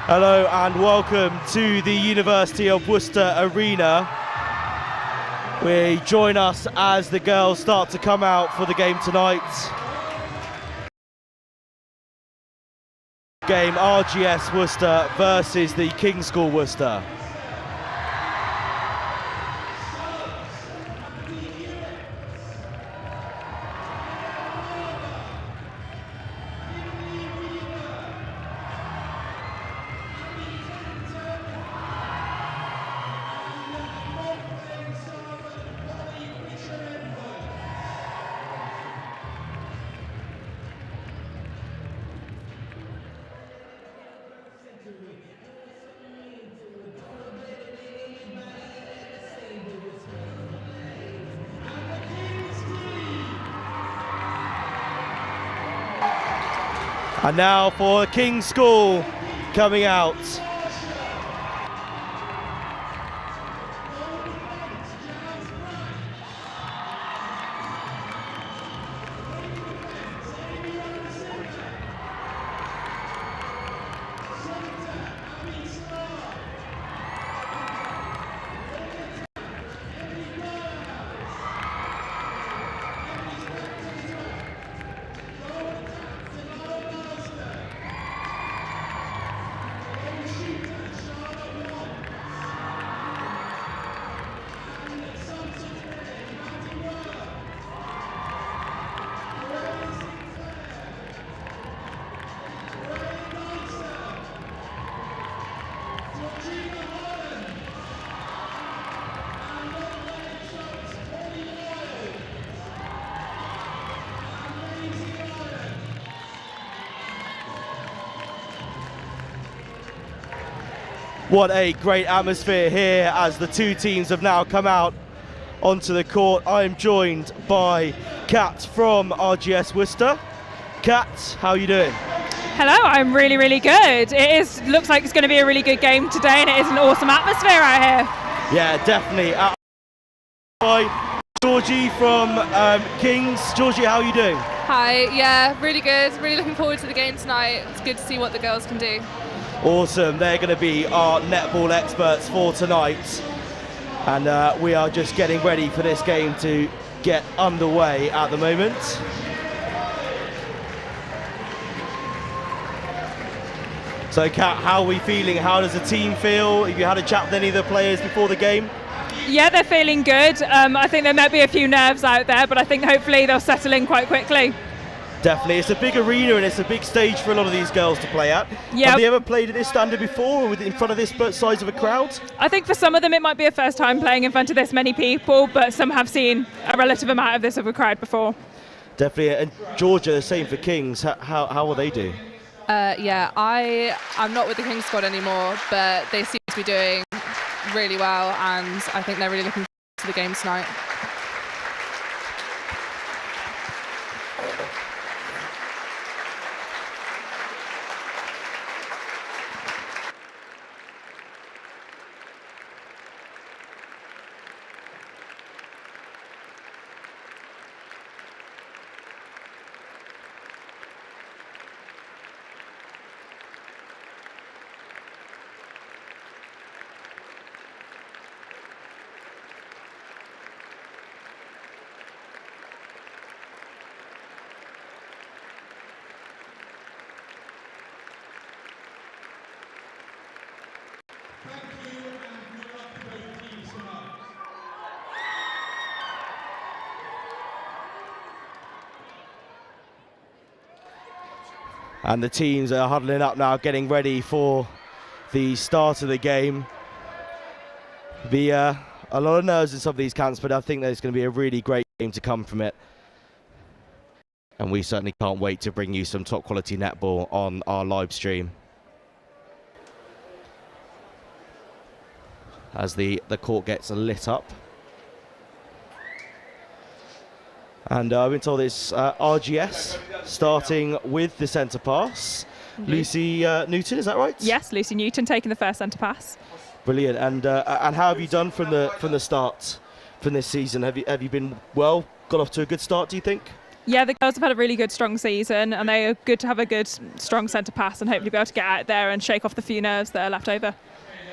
Hello and welcome to the University of Worcester Arena. We join us as the girls start to come out for the game tonight. Game RGS Worcester versus the King's School Worcester. And now for King's School coming out. What a great atmosphere here as the two teams have now come out onto the court. I am joined by Kat from RGS Worcester. Kat, how are you doing? Hello, I'm really good. Looks like it's going to be a really good game today, and it is an awesome atmosphere out here. Yeah, definitely. By Georgie from Kings. Georgie, how are you doing? Hi, yeah, really good. Really looking forward to the game tonight. It's good to see what the girls can do. Awesome, they're going to be our netball experts for tonight. And we are just getting ready for this game to get underway at the moment. So Kat, how are we feeling? How does the team feel? Have you had a chat with any of the players before the game? Yeah, they're feeling good. I think there might be a few nerves out there, but I think hopefully they'll settle in quite quickly. Definitely, it's a big arena and it's a big stage for a lot of these girls to play at. Yep. Have they ever played at this standard before, or in front of this size of a crowd? I think for some of them it might be a first time playing in front of this many people, but some have seen a relative amount of this of a crowd before. Definitely, and Georgia, the same for Kings. How will they do? Yeah, I'm not with the King's squad anymore, but they seem to be doing really well, and I think they're really looking forward to the game tonight. And the teams are huddling up now, getting ready for the start of the game. Be a lot of nerves in some of these camps, but I think there's going to be a really great game to come from it. And we certainly can't wait to bring you some top quality netball on our live stream. As the court gets lit up. And I've been told it's RGS, starting with the centre pass. Lucy Newton, is that right? Yes, Lucy Newton taking the first centre pass. Brilliant. And how have you done from the start from this season? Have you been well? Got off to a good start, do you think? Yeah, the girls have had a really good, strong season, and they are good to have a good, strong centre pass and hopefully be able to get out there and shake off the few nerves that are left over.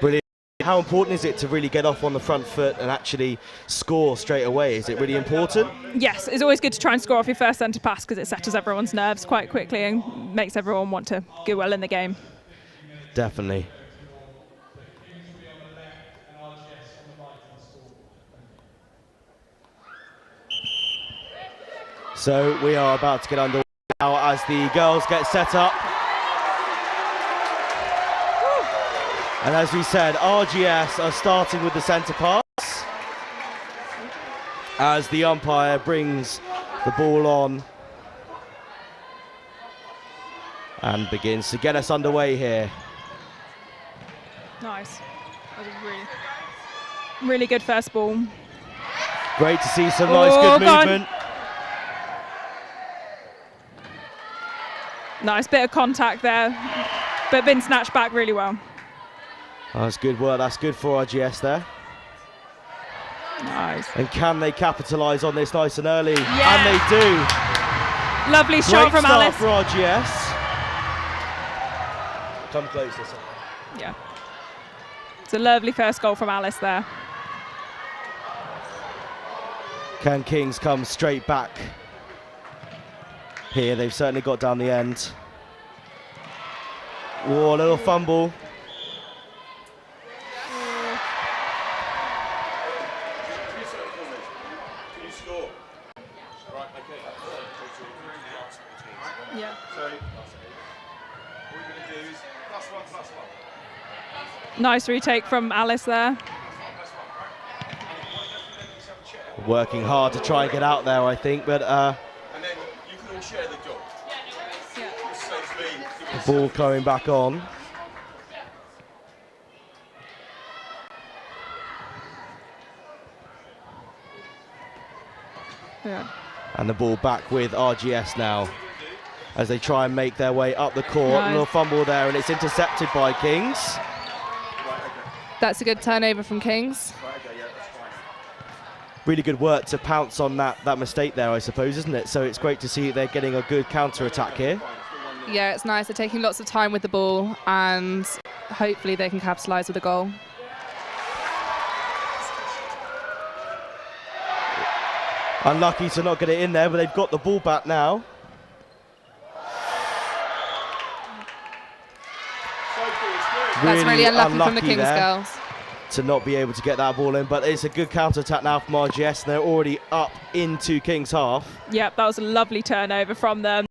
Brilliant. How important is it to really get off on the front foot and actually score straight away? Is it really important? Yes, it's always good to try and score off your first centre pass because it settles everyone's nerves quite quickly and makes everyone want to go well in the game. Definitely. So we are about to get underway now as the girls get set up. And as we said, RGS are starting with the centre pass as the umpire brings the ball on and begins to get us underway here. Nice. That was a really good first ball. Great to see some nice good movement. Nice bit of contact there, but been snatched back really well. That's good work. That's good for RGS there. Nice. And can they capitalise on this nice and early? Yeah. And they do. Lovely shot from Alice. For RGS. Come closer. Yeah. It's a lovely first goal from Alice there. Can Kings come straight back here? They've certainly got down the end. Whoa, a little fumble. Yeah. Nice retake from Alice there. Working hard to try and get out there, I think, but and then you can all share the job. The ball coming back on. Yeah. And the ball back with RGS now as they try and make their way up the court. Nice. A little fumble there, and it's intercepted by Kings. That's a good turnover from Kings. Really good work to pounce on that mistake there, I suppose, isn't it? So it's great to see they're getting a good counter-attack here. Yeah, it's nice. They're taking lots of time with the ball, and hopefully they can capitalise with a goal. Unlucky to not get it in there, but they've got the ball back now. That's really unlucky from the Kings there girls. to not be able to get that ball in, but it's a good counter-attack now from RGS, and they're already up into Kings' half. Yep, that was a lovely turnover from them.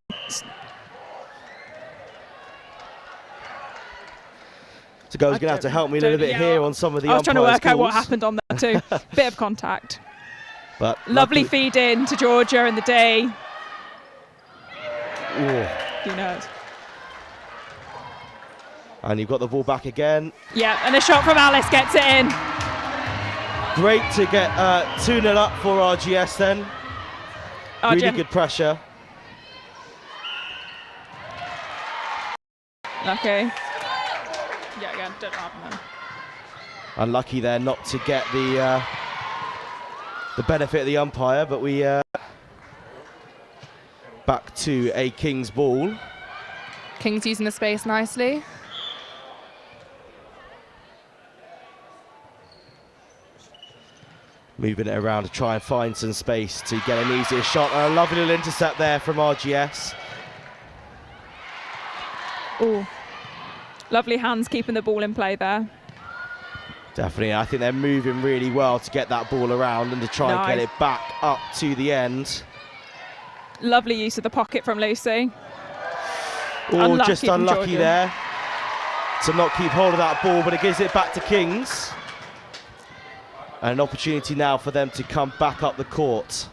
So guys, going to have to help me a little bit here on some of the I was trying to work out what calls. happened on there too. Bit of contact. But Lovely feed in to Georgia in the day. Ooh. Who knows? And you've got the ball back again. Yeah, and a shot from Alice gets it in. Great to get 2-0 up for RGS then. Really good pressure. Okay. Yeah, again, don't know what happened there. Unlucky there not to get the benefit of the umpire, but we back to a Kings ball. Kings using the space nicely. Moving it around to try and find some space to get an easier shot. And a lovely little intercept there from RGS. Ooh. Lovely hands keeping the ball in play there. Definitely, I think they're moving really well to get that ball around and to try and get it back up to the end. Lovely use of the pocket from Lucy. Oh, just unlucky there to not keep hold of that ball, but it gives it back to Kings. And an opportunity now for them to come back up the court.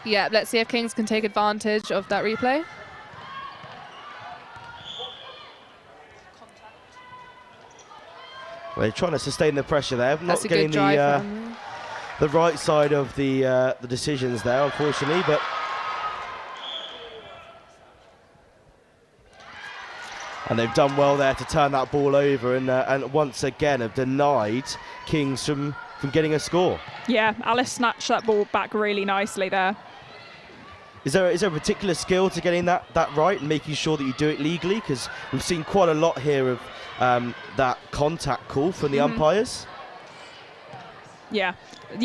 Yeah, let's see if Kings can take advantage of that replay. Well, they're trying to sustain the pressure there, That's not a getting good drive from the right side of the decisions there, unfortunately. But and they've done well there to turn that ball over, and once again have denied Kings from getting a score. Yeah, Alice snatched that ball back really nicely there. Is there a particular skill to getting that right and making sure that you do it legally? Because we've seen quite a lot here of that contact call from the umpires. Yeah,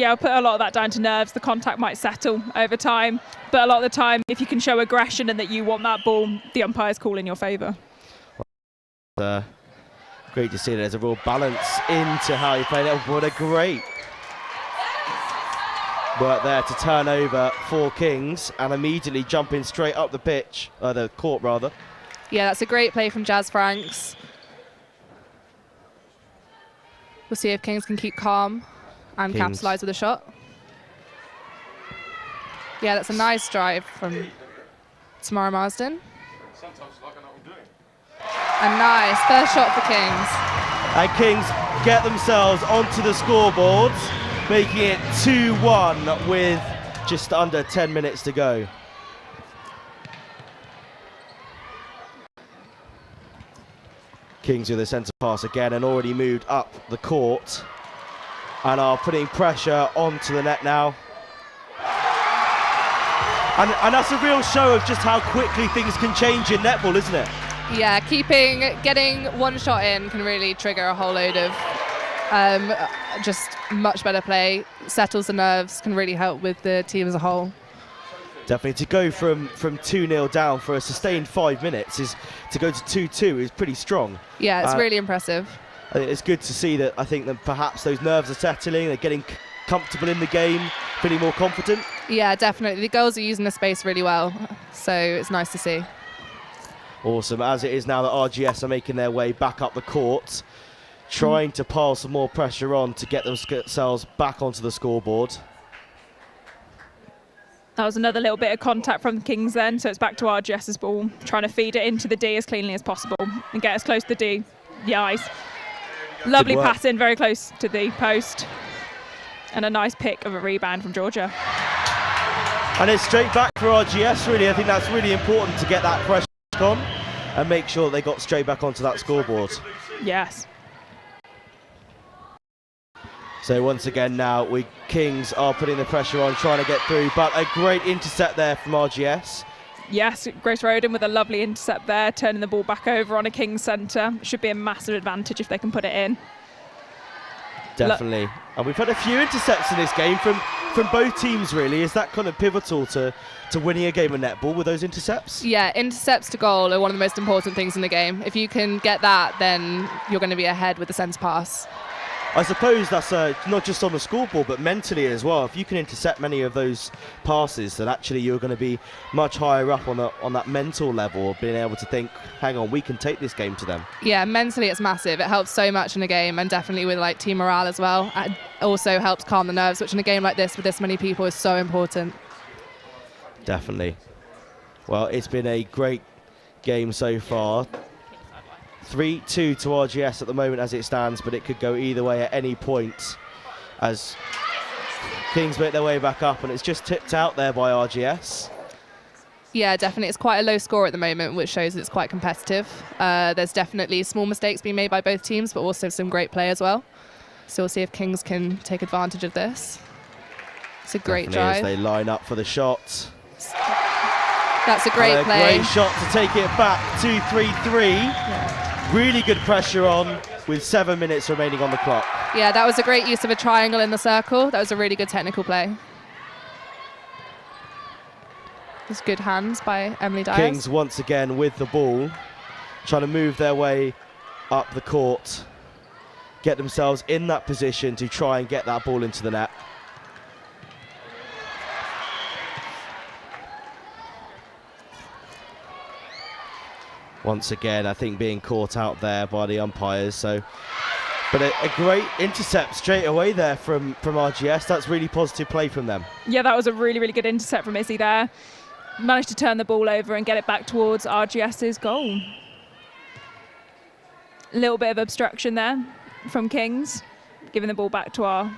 I'll put a lot of that down to nerves. The contact might settle over time, but a lot of the time, if you can show aggression and that you want that ball, the umpires call in your favour. Great to see there's a real balance into how you play that. What a great work there to turn over for Kings and immediately jumping straight up the pitch, the court rather. Yeah, that's a great play from Jazz Franks. We'll see if Kings can keep calm and capitalise with a shot. Yeah, that's a nice drive from Tamara Marsden. A nice first shot for Kings. And Kings get themselves onto the scoreboard, making it 2-1 with just under 10 minutes to go. Kings with a centre pass again and already moved up the court and are putting pressure onto the net now. And that's a real show of just how quickly things can change in netball, isn't it? Yeah, getting one shot in can really trigger a whole load of just much better play, settles the nerves, can really help with the team as a whole. Definitely, to go from 2-0 down for a sustained 5 minutes to go to 2-2 is pretty strong. Yeah, it's really impressive. It's good to see that. I think that perhaps those nerves are settling, they're getting comfortable in the game, feeling more confident. Yeah, definitely. The girls are using the space really well, so it's nice to see. Awesome, as it is now that RGS are making their way back up the court, trying to pile some more pressure on to get themselves back onto the scoreboard. That was another little bit of contact from the Kings then, so it's back to RGS's ball, trying to feed it into the D as cleanly as possible and get as close to the D. Nice. Lovely pass in, very close to the post. And a nice pick of a rebound from Georgia. And it's straight back for RGS, really. I think that's really important to get that pressure on and make sure they got straight back onto that scoreboard. Yes. So once again now, Kings are putting the pressure on, trying to get through, but a great intercept there from RGS. Yes, Grace Roden with a lovely intercept there, turning the ball back over on a Kings centre. Should be a massive advantage if they can put it in. Definitely. And we've had a few intercepts in this game from both teams, really. Is that kind of pivotal to winning a game of netball with those intercepts? Yeah, intercepts to goal are one of the most important things in the game. If you can get that, then you're going to be ahead with the centre pass. I suppose that's not just on the scoreboard, but mentally as well. If you can intercept many of those passes, then actually you're going to be much higher up on that mental level of being able to think, hang on, we can take this game to them. Yeah, mentally it's massive. It helps so much in a game, and definitely with like team morale as well. It also helps calm the nerves, which in a game like this with this many people is so important. Definitely. Well, it's been a great game so far. 3-2 to RGS at the moment as it stands, but it could go either way at any point as Kings make their way back up, and it's just tipped out there by RGS. Yeah, definitely. It's quite a low score at the moment, which shows it's quite competitive. There's definitely small mistakes being made by both teams, but also some great play as well. So we'll see if Kings can take advantage of this. It's a great drive. As they line up for the shot. That's a great play. Great shot to take it back, 2-3-3. Yeah. Really good pressure on with 7 minutes remaining on the clock. Yeah, that was a great use of a triangle in the circle. That was a really good technical play. It's good hands by Emily Dyers. Kings once again with the ball, trying to move their way up the court, get themselves in that position to try and get that ball into the net. Once again, I think being caught out there by the umpires. So, but a great intercept straight away there from RGS. That's really positive play from them. Yeah, that was a really, really good intercept from Izzy there. Managed to turn the ball over and get it back towards RGS's goal. A little bit of obstruction there from Kings, giving the ball back to our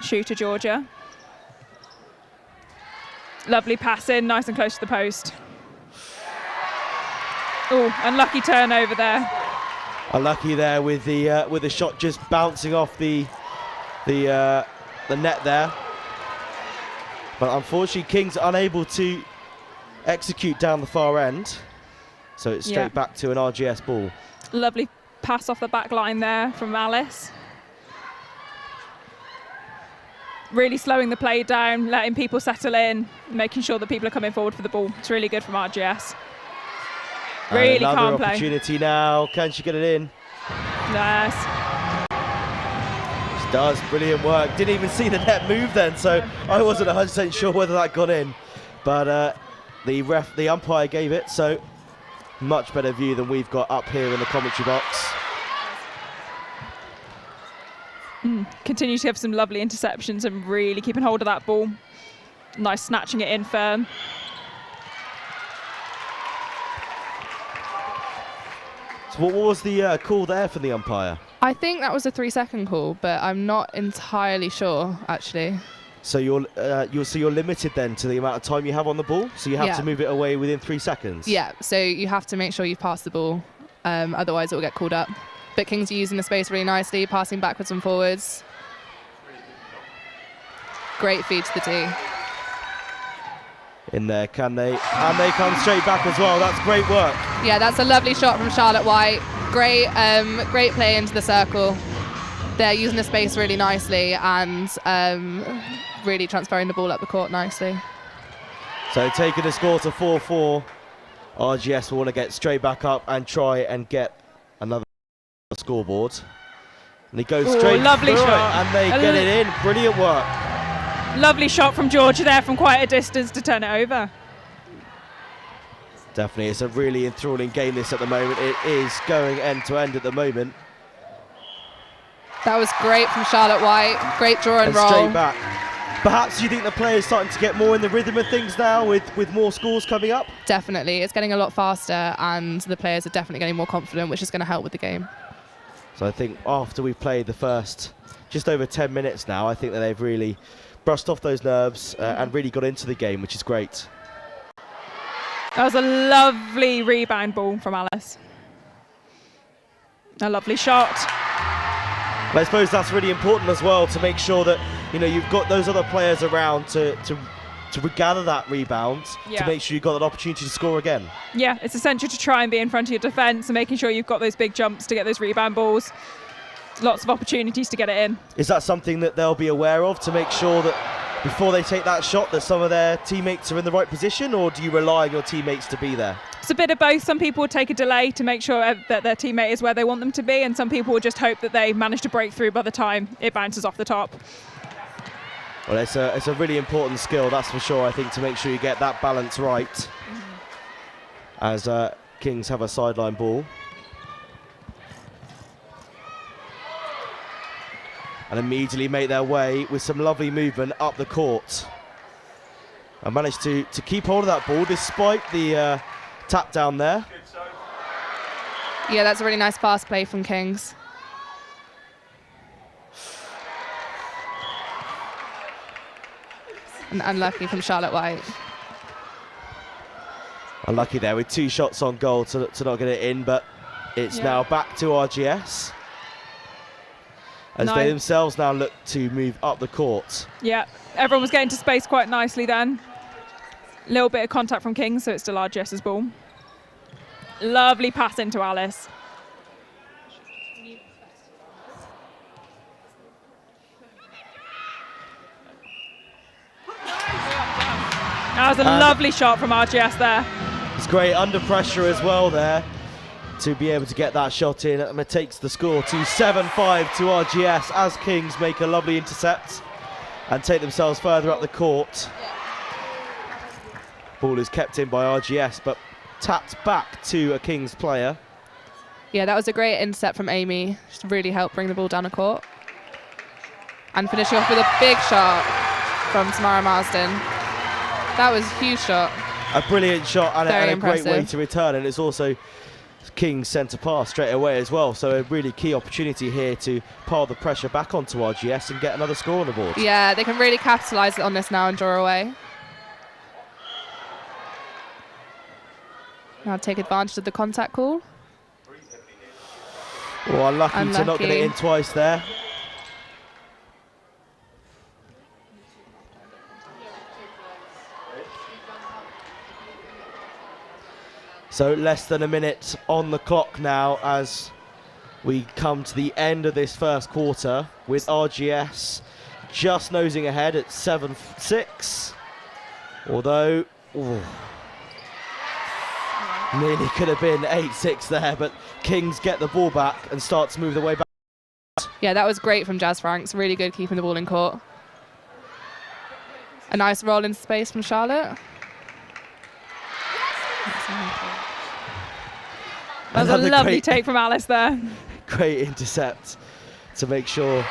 shooter, Georgia. Lovely pass in, nice and close to the post. Oh, unlucky turnover there. Unlucky there with the shot just bouncing off the net there. But unfortunately, Kings unable to execute down the far end. So it's straight back to an RGS ball. Lovely pass off the back line there from Alice. Really slowing the play down, letting people settle in, making sure that people are coming forward for the ball. It's really good from RGS. Really calm another play. Opportunity now. Can she get it in? Yes. She does. Brilliant work. Didn't even see the net move then, so I wasn't 100% sure whether that got in. But the umpire gave it, so much better view than we've got up here in the commentary box. Continues to have some lovely interceptions and really keeping hold of that ball. Nice snatching it in firm. So what was the call there from the umpire? I think that was a 3-second call, but I'm not entirely sure, actually. So you're limited then to the amount of time you have on the ball. So you have to move it away within 3 seconds. Yeah. So you have to make sure you've passed the ball, otherwise it will get called up. But Kings are using the space really nicely, passing backwards and forwards. Great feed to the tee. In there, can they? And they come straight back as well. That's great work. Yeah, that's a lovely shot from Charlotte White. Great, great play into the circle. They're using the space really nicely and really transferring the ball up the court nicely. So taking the score to 4-4, RGS will want to get straight back up and try and get another scoreboard. And he goes straight lovely through shot. it and they get it in. Brilliant work. Lovely shot from Georgia there from quite a distance to turn it over. Definitely, it's a really enthralling game this at the moment. It is going end to end at the moment. That was great from Charlotte White. Great draw and roll. Straight back. Perhaps you think the players starting to get more in the rhythm of things now with more scores coming up? Definitely. It's getting a lot faster and the players are definitely getting more confident, which is going to help with the game. So I think after we've played the first just over 10 minutes now, I think that they've really brushed off those nerves and really got into the game, which is great. That was a lovely rebound ball from Alice. A lovely shot. But I suppose that's really important as well, to make sure that you've got those other players around to regather that rebound, to make sure you've got an opportunity to score again. Yeah, it's essential to try and be in front of your defence and making sure you've got those big jumps to get those rebound balls. Lots of opportunities to get it in. Is that something that they'll be aware of, to make sure that before they take that shot that some of their teammates are in the right position, or do you rely on your teammates to be there? It's a bit of both. Some people will take a delay to make sure that their teammate is where they want them to be, and some people will just hope that they manage to break through by the time it bounces off the top. Well, it's a really important skill, that's for sure, I think, to make sure you get that balance right. As Kings have a sideline ball. And immediately make their way with some lovely movement up the court. And managed to keep hold of that ball despite the tap down there. Yeah, that's a really nice pass play from Kings. And unlucky from Charlotte White. Unlucky there with 2 shots on goal to not get it in, but it's now back to RGS. As they themselves now look to move up the court. Yeah, everyone was getting to space quite nicely then. A little bit of contact from Kings, so it's still RGS's ball. Lovely pass into Alice. That was a lovely shot from RGS there. It's great under pressure as well there, to be able to get that shot in. And it takes the score to 7-5 to RGS as Kings make a lovely intercept and take themselves further up the court. Ball is kept in by RGS, but tapped back to a Kings player. Yeah, that was a great intercept from Amy. Just really helped bring the ball down the court. And finishing off with a big shot from Tamara Marsden. That was a huge shot. A brilliant shot and a impressive. great way to return. And it's also Kings centre pass straight away as well. So a really key opportunity here to pile the pressure back onto RGS and get another score on the board. Yeah, they can really capitalise on this now and draw away. Now take advantage of the contact call. Oh, unlucky to not get it in twice there. So less than a minute on the clock now as we come to the end of this first quarter, with RGS just nosing ahead at 7-6. Although, nearly could have been 8-6 there, but Kings get the ball back and start to move the way back. Yeah, that was great from Jazz Franks. Really good keeping the ball in court. A nice roll in space from Charlotte. That was a lovely take from Alice there. Great intercept to make sure.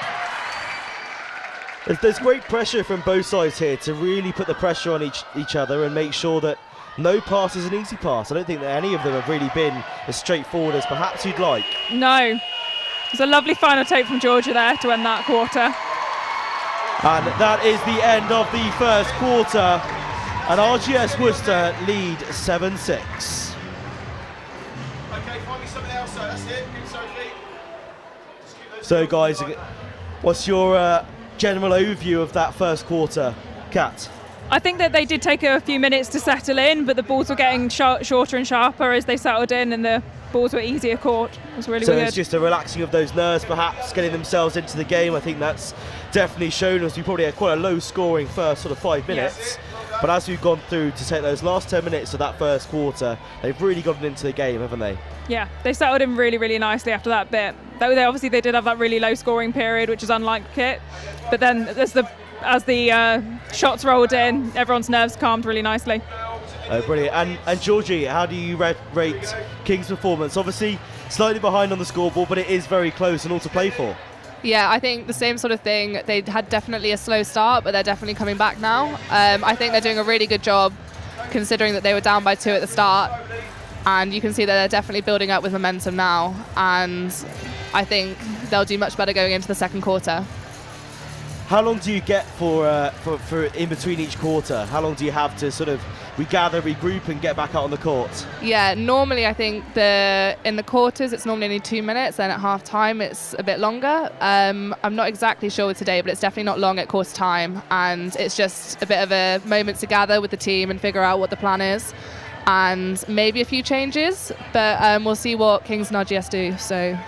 There's great pressure from both sides here to really put the pressure on each other and make sure that no pass is an easy pass. I don't think that any of them have really been as straightforward as perhaps you'd like. No. It was a lovely final take from Georgia there to end that quarter. And that is the end of the first quarter. And RGS Worcester lead 7-6. Okay, find me something else. That's it. Good, Sophie. So guys, what's your general overview of that first quarter, Kat? I think that they did take a few minutes to settle in, but the balls were getting shorter and sharper as they settled in, and the balls were easier caught. It was really So good. it's just a relaxing of those nerves, perhaps, getting themselves into the game. I think that's definitely shown us. We probably had quite a low-scoring first sort of 5 minutes. But as we've gone through to take those last 10 minutes of that first quarter, they've really gotten into the game, haven't they? Yeah, they settled in really, really nicely after that bit. Obviously, they did have that really low-scoring period, which is unlike it. But then as the shots rolled in, everyone's nerves calmed really nicely. Oh, brilliant. And Georgie, how do you rate King's performance? Obviously, slightly behind on the scoreboard, but it is very close and all to play for. Yeah, I think the same sort of thing. They had definitely a slow start, but they're definitely coming back now. I think they're doing a really good job, considering that they were down by 2 at the start. And you can see that they're definitely building up with momentum now. And I think they'll do much better going into the second quarter. How long do you get for in between each quarter? How long do you have to sort of regather, regroup, and get back out on the court? Yeah, normally I think in the quarters it's normally only 2 minutes, then at half time it's a bit longer. I'm not exactly sure today, but it's definitely not long at quarter time, and it's just a bit of a moment to gather with the team and figure out what the plan is, and maybe a few changes, but we'll see what Kings and RGS do. So.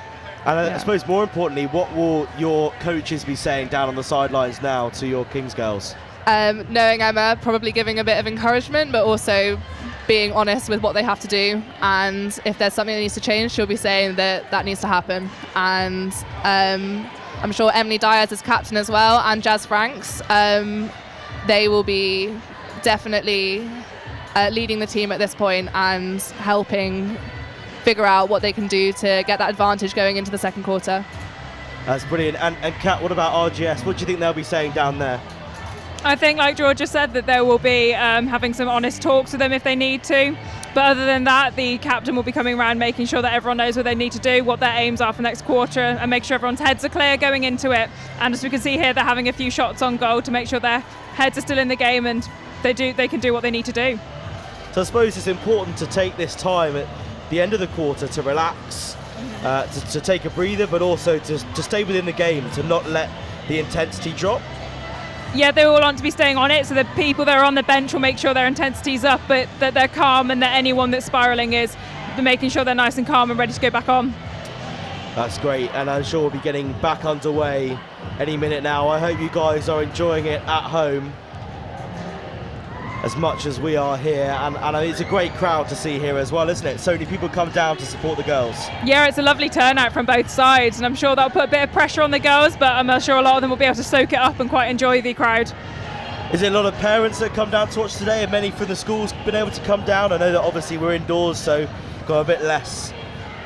And I suppose more importantly, what will your coaches be saying down on the sidelines now to your Kings girls? Knowing Emma, probably giving a bit of encouragement, but also being honest with what they have to do. And if there's something that needs to change, she'll be saying that needs to happen. And I'm sure Emily Dyers is captain as well, and Jazz Franks. They will be definitely leading the team at this point and helping figure out what they can do to get that advantage going into the second quarter. That's brilliant. And Kat, what about RGS? What do you think they'll be saying down there? I think, like Georgia said, that there will be having some honest talks with them if they need to. But other than that, the captain will be coming around making sure that everyone knows what they need to do, what their aims are for next quarter, and make sure everyone's heads are clear going into it. And as we can see here, they're having a few shots on goal to make sure their heads are still in the game and they can do what they need to do. So I suppose it's important to take this time at the end of the quarter to relax, to take a breather, but also to stay within the game, to not let the intensity drop. Yeah, they all want to be staying on it, so the people that are on the bench will make sure their intensity's up, but that they're calm, and that anyone that's spiralling is making sure they're nice and calm and ready to go back on. That's great, and I'm sure we'll be getting back underway any minute now. I hope you guys are enjoying it at home as much as we are here, and it's a great crowd to see here as well, isn't it? So many people come down to support the girls. Yeah, it's a lovely turnout from both sides, and I'm sure that'll put a bit of pressure on the girls, but I'm sure a lot of them will be able to soak it up and quite enjoy the crowd. Is it a lot of parents that come down to watch today, and many from the schools been able to come down? I know that obviously we're indoors, so got a bit less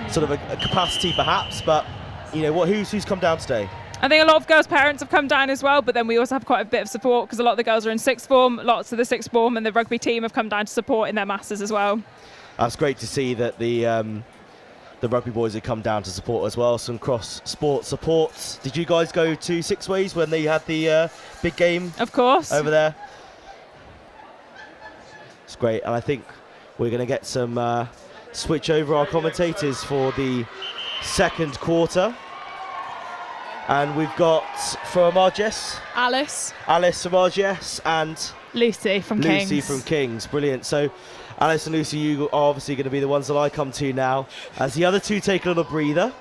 sort of a capacity perhaps, but you know what? Who's come down today? I think a lot of girls' parents have come down as well, but then we also have quite a bit of support because a lot of the girls are in sixth form, lots of the sixth form and the rugby team have come down to support in their masses as well. That's great to see that the rugby boys have come down to support as well, some cross-sport supports. Did you guys go to Six Ways when they had the big game? Of course. Over there? It's great, and I think we're going to get some switch over our commentators for the second quarter. And we've got from RGS, Alice from RGS, and Lucy from Kings. Lucy from Kings. Brilliant. So Alice and Lucy, you are obviously going to be the ones that I come to now, as the other two take a little breather,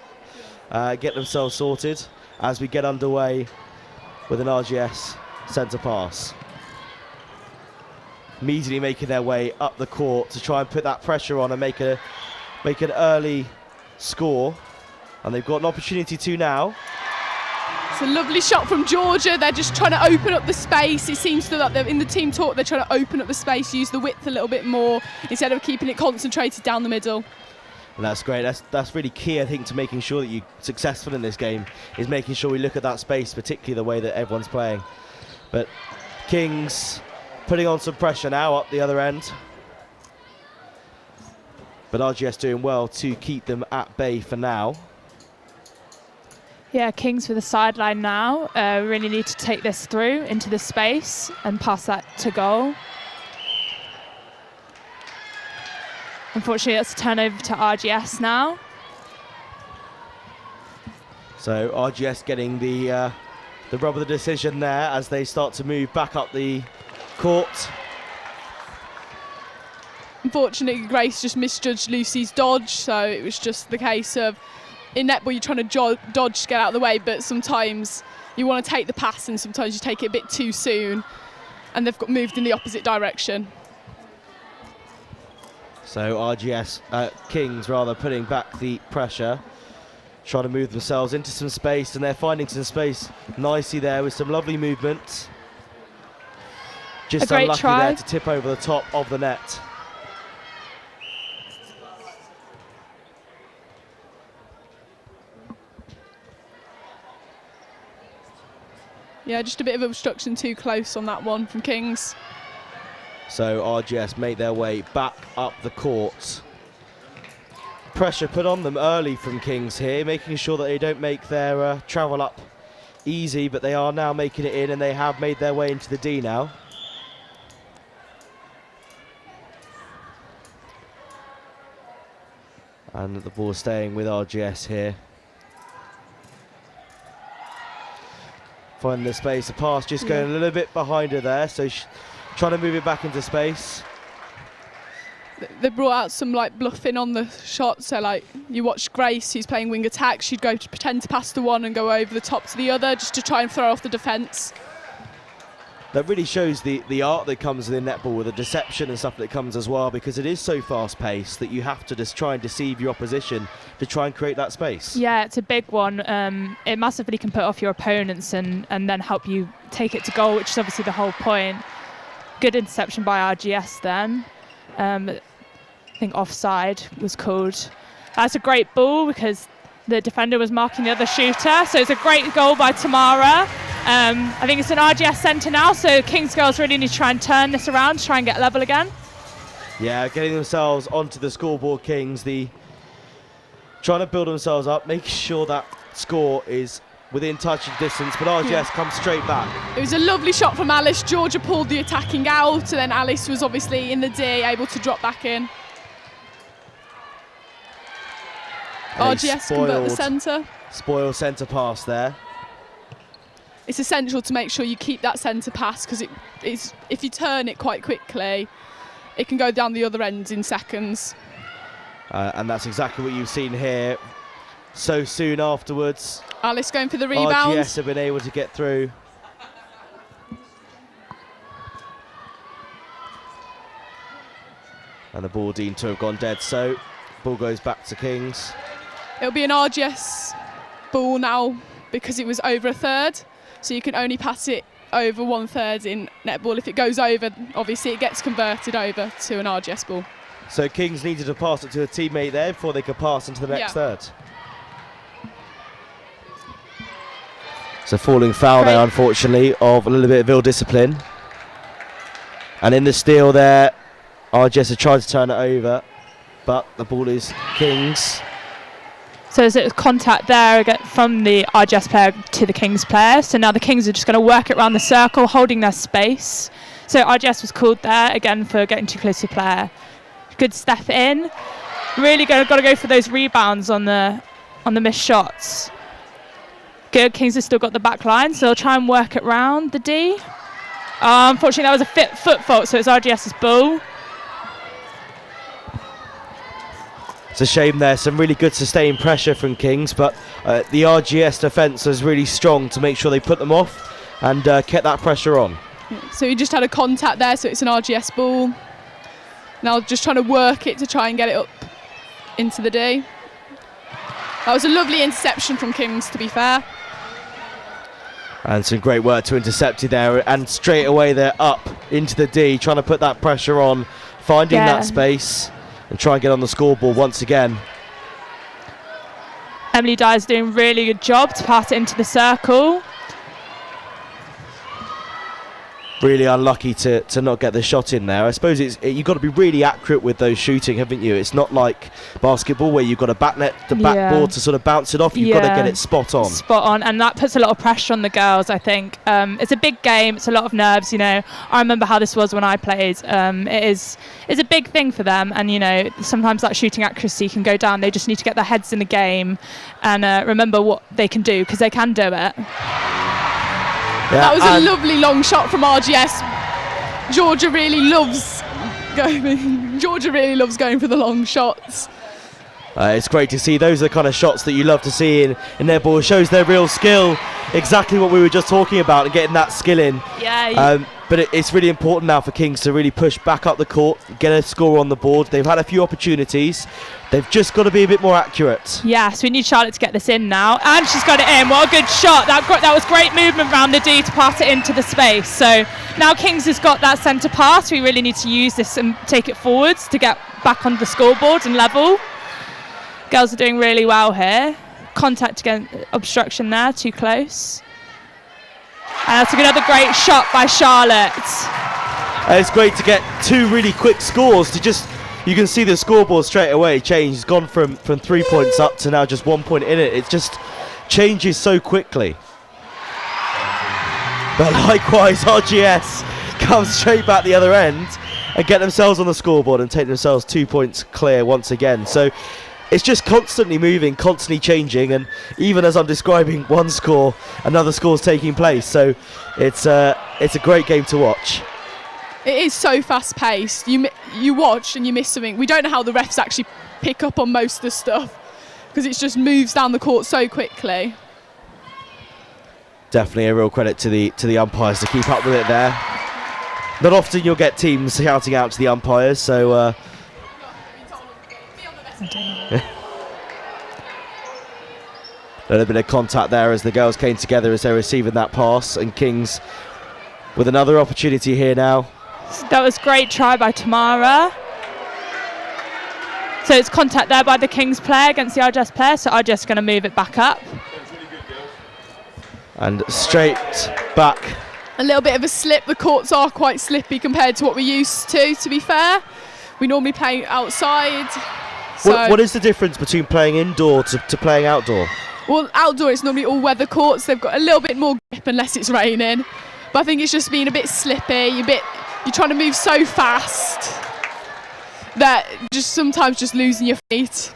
get themselves sorted as we get underway with an RGS centre pass. Immediately making their way up the court to try and put that pressure on and make an early score. And they've got an opportunity to now. It's a lovely shot from Georgia. They're just trying to open up the space. It seems to that in the team talk they're trying to open up the space, use the width a little bit more instead of keeping it concentrated down the middle. And that's great. That's really key, I think, to making sure that you're successful in this game, is making sure we look at that space, particularly the way that everyone's playing. But Kings putting on some pressure now up the other end. But RGS doing well to keep them at bay for now. Yeah, Kings for the sideline now. Really need to take this through into the space and pass that to goal. Unfortunately, it's a turnover to RGS now. So RGS getting the rub of the decision there as they start to move back up the court. Unfortunately, Grace just misjudged Lucy's dodge, so it was just the case of, in netball, you're trying to dodge to get out of the way, but sometimes you want to take the pass and sometimes you take it a bit too soon, and they've got moved in the opposite direction. So RGS, Kings rather, putting back the pressure, trying to move themselves into some space, and they're finding some space nicely there with some lovely movement. Just A great unlucky try there to tip over the top of the net. Yeah, just a bit of obstruction too close on that one from Kings. So RGS make their way back up the court. Pressure put on them early from Kings here, making sure that they don't make their travel up easy, but they are now making it in, and they have made their way into the D now. And the ball staying with RGS here. Finding the space, the pass just going a little bit behind her there, so trying to move it back into space. They brought out some like bluffing on the shot, so like you watch Grace, who's playing wing attack, she'd go to pretend to pass to one and go over the top to the other just to try and throw off the defence. That really shows the art that comes within netball, with the deception and stuff that comes as well, because it is so fast-paced that you have to just try and deceive your opposition to try and create that space. Yeah, it's a big one. It massively can put off your opponents and then help you take it to goal, which is obviously the whole point. Good interception by RGS then. I think offside was called. That's a great ball because the defender was marking the other shooter, so it's a great goal by Tamara. I think it's an RGS centre now, so Kings girls really need to try and turn this around, try and get level again. Yeah, getting themselves onto the scoreboard, Kings. Trying to build themselves up, making sure that score is within touching distance, but RGS comes straight back. It was a lovely shot from Alice. Georgia pulled the attacking out, and then Alice was obviously in the D, able to drop back in. RGS convert the centre. Spoil centre pass there. It's essential to make sure you keep that centre pass, because if you turn it quite quickly, it can go down the other end in seconds. And that's exactly what you've seen here. So soon afterwards, Alice going for the rebound. RGS have been able to get through. And the ball deemed to have gone dead, so ball goes back to Kings. It'll be an RGS ball now because it was over a third, so you can only pass it over 1/3 in netball. If it goes over, obviously it gets converted over to an RGS ball. So Kings needed to pass it to a teammate there before they could pass into the next third. So falling foul there, unfortunately, of a little bit of ill discipline. And in the steal there, RGS have tried to turn it over, but the ball is Kings. So there's a contact there again from the RGS player to the Kings player. So now the Kings are just going to work it around the circle, holding their space. So RGS was called there again for getting too close to the player. Good step in. Really got to go for those rebounds on the missed shots. Good, Kings have still got the back line, so they'll try and work it round the D. Unfortunately, that was a foot fault, so it's RGS's ball. It's a shame there, some really good sustained pressure from Kings, but the RGS defence was really strong to make sure they put them off and kept that pressure on. So he just had a contact there, so it's an RGS ball. Now just trying to work it to try and get it up into the D. That was a lovely interception from Kings, to be fair. And some great work to intercept it there, and straight away they're up into the D, trying to put that pressure on, finding that space and try and get on the scoreboard once again. Emily Dyer's doing a really good job to pass it into the circle. Really unlucky to not get the shot in there. I suppose you've got to be really accurate with those shooting, haven't you? It's not like basketball where you've got a backboard to sort of bounce it off. You've got to get it spot on. Spot on, and that puts a lot of pressure on the girls, I think. It's a big game. It's a lot of nerves, you know. I remember how this was when I played. It's a big thing for them, and, you know, sometimes that shooting accuracy can go down. They just need to get their heads in the game and remember what they can do, because they can do it. Yeah, that was a lovely long shot from RGS. Georgia really loves going for the long shots. It's great to see. Those are the kind of shots that you love to see in netball. It shows their real skill, exactly what we were just talking about, and getting that skill in. Yeah. But it's really important now for Kings to really push back up the court, get a score on the board. They've had a few opportunities. They've just got to be a bit more accurate. Yes, we need Charlotte to get this in now. And she's got it in. What a good shot. That was great movement around the D to pass it into the space. So now Kings has got that centre pass. We really need to use this and take it forwards to get back on the scoreboard and level. Girls are doing really well here. Contact against obstruction there, too close. And that's another great shot by Charlotte. It's great to get two really quick scores. You can see the scoreboard straight away change. It's gone from 3 points up to now just 1 point in it. It just changes so quickly. But likewise, RGS comes straight back the other end and get themselves on the scoreboard and take themselves 2 points clear once again. So it's just constantly moving, constantly changing, and even as I'm describing one score, another score's taking place. So it's a great game to watch. It is so fast-paced. You watch and you miss something. We don't know how the refs actually pick up on most of the stuff, because it just moves down the court so quickly. Definitely a real credit to the umpires to keep up with it there. Not often you'll get teams shouting out to the umpires, so. A little bit of contact there as the girls came together as they're receiving that pass, and Kings with another opportunity here now. That was great try by Tamara. So it's contact there by the Kings player against the RGS player, so RGS going to move it back up. And straight back. A little bit of a slip. The courts are quite slippy compared to what we're used to be fair. We normally play outside. So what is the difference between playing indoor to playing outdoor? Well, outdoor it's normally all weather courts. They've got a little bit more grip unless it's raining. But I think it's just being a bit slippy. You're trying to move so fast that just sometimes just losing your feet.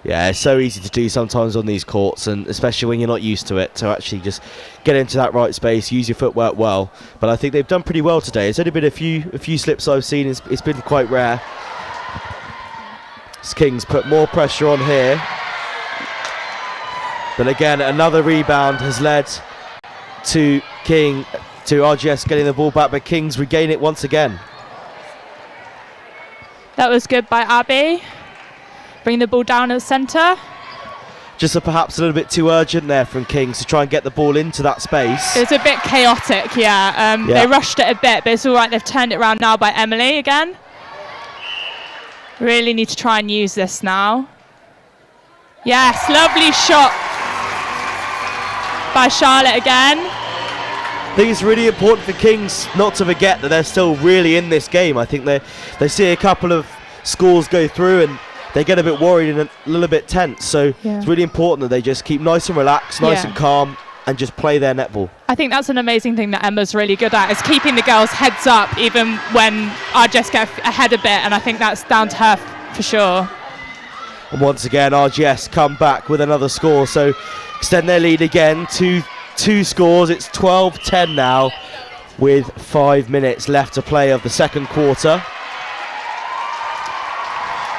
Yeah, it's so easy to do sometimes on these courts, and especially when you're not used to it, to actually just get into that right space, use your footwork well. But I think they've done pretty well today. It's only been a few slips I've seen. It's been quite rare. Kings put more pressure on here. But again, another rebound has led to RGS getting the ball back, but Kings regain it once again. That was good by Abby. Bring the ball down at the centre. Just perhaps a little bit too urgent there from Kings to try and get the ball into that space. It was a bit chaotic, yeah. They rushed it a bit, but it's all right. They've turned it around now by Emily again. Really need to try and use this now. Yes, lovely shot by Charlotte again. I think it's really important for Kings not to forget that they're still really in this game. I think they see a couple of scores go through and they get a bit worried and a little bit tense. So it's really important that they just keep nice and relaxed, nice and calm, and just play their netball. I think that's an amazing thing that Emma's really good at, is keeping the girls' heads up even when RGS get ahead a bit, and I think that's down to her for sure. And once again, RGS come back with another score. So extend their lead again to 2 scores. It's 12-10 now with 5 minutes left to play of the second quarter.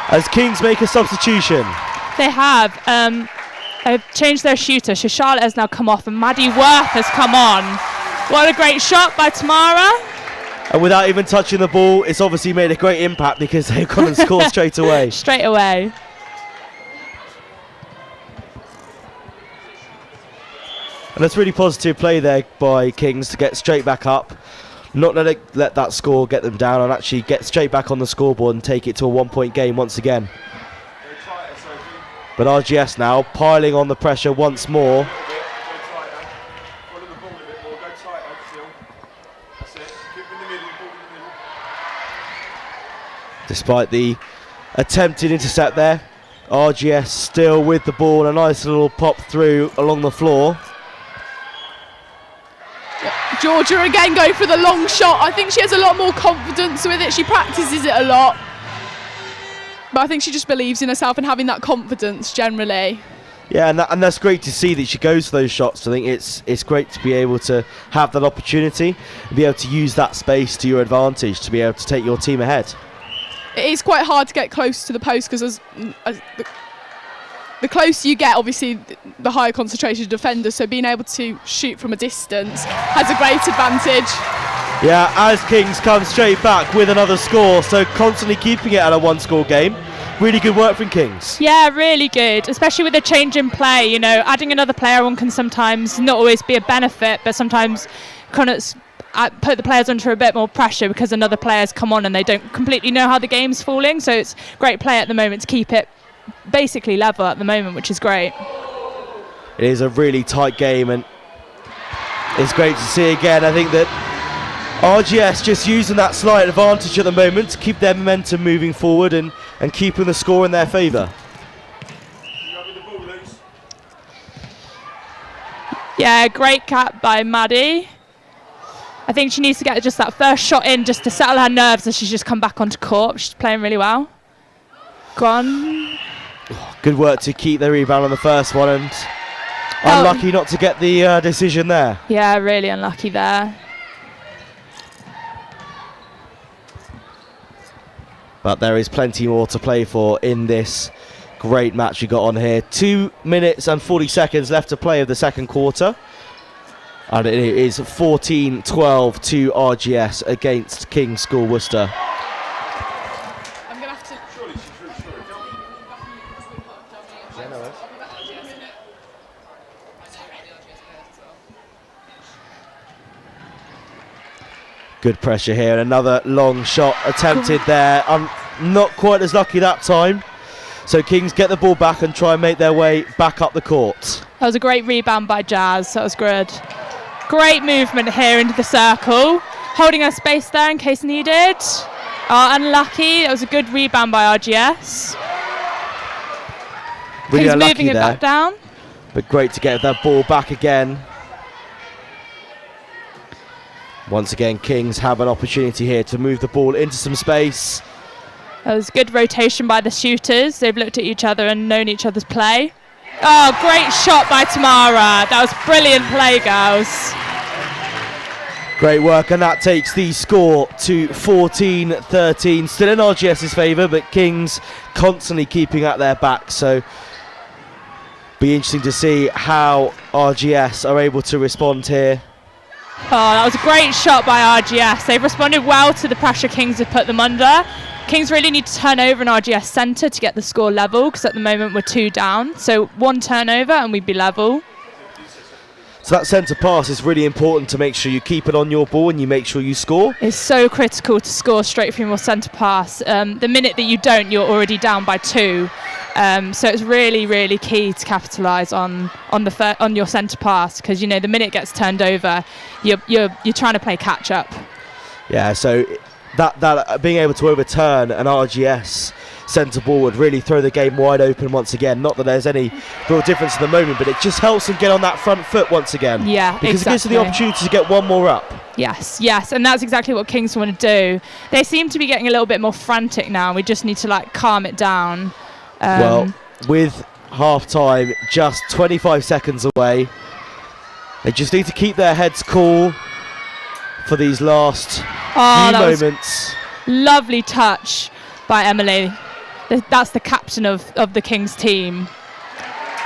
As Kings make a substitution. They have. They've changed their shooter. So Charlotte has now come off and Maddie Worth has come on. What a great shot by Tamara. And without even touching the ball, it's obviously made a great impact because they've gone and scored straight away. Straight away. And that's really positive play there by Kings to get straight back up. Not let that score get them down and actually get straight back on the scoreboard and take it to a 1-point game once again. But RGS now piling on the pressure once more. Despite the attempted intercept there, RGS still with the ball, a nice little pop through along the floor. Georgia again going for the long shot. I think she has a lot more confidence with it. She practices it a lot. But I think she just believes in herself and having that confidence generally. Yeah, and that's great to see that she goes for those shots. I think it's great to be able to have that opportunity and be able to use that space to your advantage to be able to take your team ahead. It is quite hard to get close to the post because the closer you get, obviously, the higher concentration of defenders. So being able to shoot from a distance has a great advantage. Yeah, as Kings come straight back with another score, so constantly keeping it at a 1-score game. Really good work from Kings. Yeah, really good, especially with the change in play. You know, adding another player on can sometimes not always be a benefit, but sometimes kind of put the players under a bit more pressure because another player's come on and they don't completely know how the game's falling. So it's great play at the moment to keep it basically level at the moment, which is great. It is a really tight game and it's great to see again. I think that RGS just using that slight advantage at the moment to keep their momentum moving forward and keeping the score in their favour. Yeah, great cap by Maddie. I think she needs to get just that first shot in just to settle her nerves as she's just come back onto court. She's playing really well. Go on. Good work to keep the rebound on the first one and unlucky not to get the decision there. Yeah, really unlucky there. But there is plenty more to play for in this great match we got on here. 2 minutes and 40 seconds left to play of the second quarter. And it is 14-12 to RGS against King's School Worcester. I'm going to have to... Good pressure here. Another long shot attempted there. Not quite as lucky that time. So Kings get the ball back and try and make their way back up the court. That was a great rebound by Jazz. That was good. Great movement here into the circle. Holding her space there in case needed. Unlucky. That was a good rebound by RGS. Really Kings unlucky moving it there, back down. but great to get that ball back again. Once again, Kings have an opportunity here to move the ball into some space. That was good rotation by the shooters. They've looked at each other and known each other's play. Oh, great shot by Tamara. That was brilliant play, girls. Great work, and that takes the score to 14-13. Still in RGS's favour, but Kings constantly keeping at their back. So be interesting to see how RGS are able to respond here. Oh, that was a great shot by RGS. They've responded well to the pressure Kings have put them under. Kings really need to turn over an RGS centre to get the score level, because at the moment we're 2 down. So 1 turnover and we'd be level. So that centre pass is really important to make sure you keep it on your ball and you make sure you score. It's so critical to score straight from your centre pass. The minute that you don't, you're already down by 2. So it's really, really key to capitalise on your centre pass, because you know the minute it gets turned over, you're trying to play catch up. Yeah, so that being able to overturn an RGS centre ball would really throw the game wide open once again. Not that there's any real difference at the moment, but it just helps them get on that front foot once again. Yeah, because exactly. it gives them the opportunity to get one more up. Yes, and that's exactly what Kings want to do. They seem to be getting a little bit more frantic now. We just need to calm it down. Well, with half-time, just 25 seconds away. They just need to keep their heads cool for these last few moments. Lovely touch by Emily. That's the captain of the Kings team.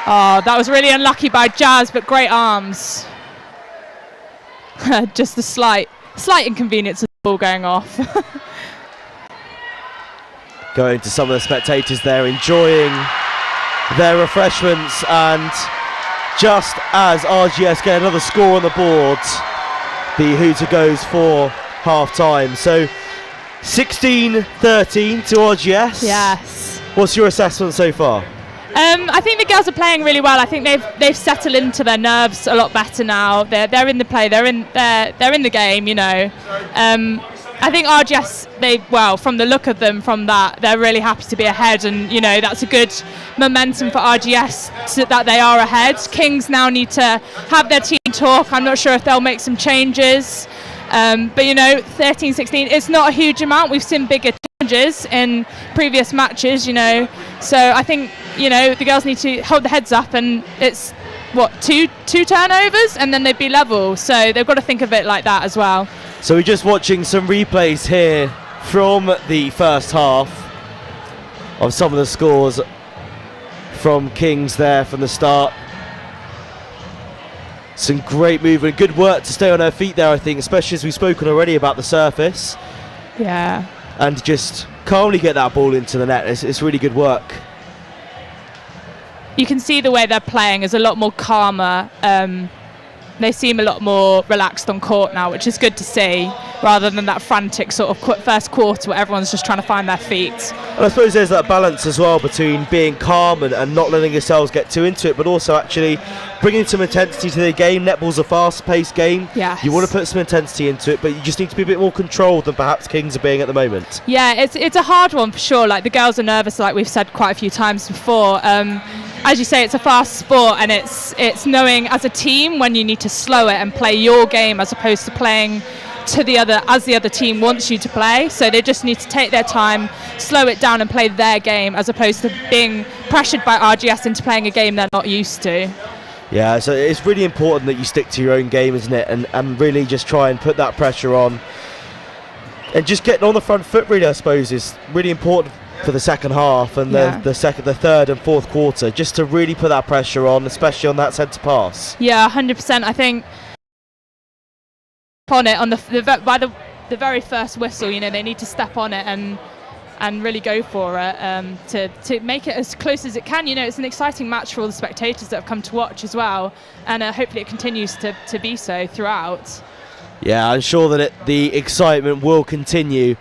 Oh, that was really unlucky by Jazz, but great arms. Just a slight inconvenience of the ball going off. Going to some of the spectators there, enjoying their refreshments, and just as RGS get another score on the board, the hooter goes for half-time. So 16-13 to RGS. Yes. What's your assessment so far? I think the girls are playing really well. I think they've settled into their nerves a lot better now. They're in the play. They're in the game. You know. I think RGS, from the look of them, from that, they're really happy to be ahead, and you know that's a good momentum for RGS that they are ahead. Kings now need to have their team talk. I'm not sure if they'll make some changes, but you know, 13-16, it's not a huge amount. We've seen bigger changes in previous matches, you know. So I think you know the girls need to hold their heads up, and it's two turnovers, and then they'd be level. So they've got to think of it like that as well. So we're just watching some replays here from the first half of some of the scores from Kings there from the start. Some great movement, good work to stay on her feet there, I think, especially as we've spoken already about the surface. Yeah. And just calmly get that ball into the net. It's really good work. You can see the way they're playing is a lot more calmer. They seem a lot more relaxed on court now, which is good to see, rather than that frantic sort of first quarter where everyone's just trying to find their feet. And I suppose there's that balance as well between being calm and not letting yourselves get too into it, but also actually bringing some intensity to the game. Netball's a fast-paced game. Yes. You want to put some intensity into it, but you just need to be a bit more controlled than perhaps Kings are being at the moment. Yeah, it's a hard one for sure. Like the girls are nervous, like we've said quite a few times before. As you say, it's a fast sport, and it's knowing as a team when you need to slow it and play your game as opposed to playing to the other team wants you to play. So they just need to take their time, slow it down, and play their game as opposed to being pressured by RGS into playing a game they're not used to. Yeah, so it's really important that you stick to your own game, isn't it? And really just try and put that pressure on. And just getting on the front foot, really, I suppose, is really important for the second half and the third and fourth quarter, just to really put that pressure on, especially on that centre pass. Yeah, 100%. I think on it by the very first whistle, you know, they need to step on it and really go for it to make it as close as it can. You know, it's an exciting match for all the spectators that have come to watch as well, and hopefully it continues to be so throughout. Yeah, I'm sure that the excitement will continue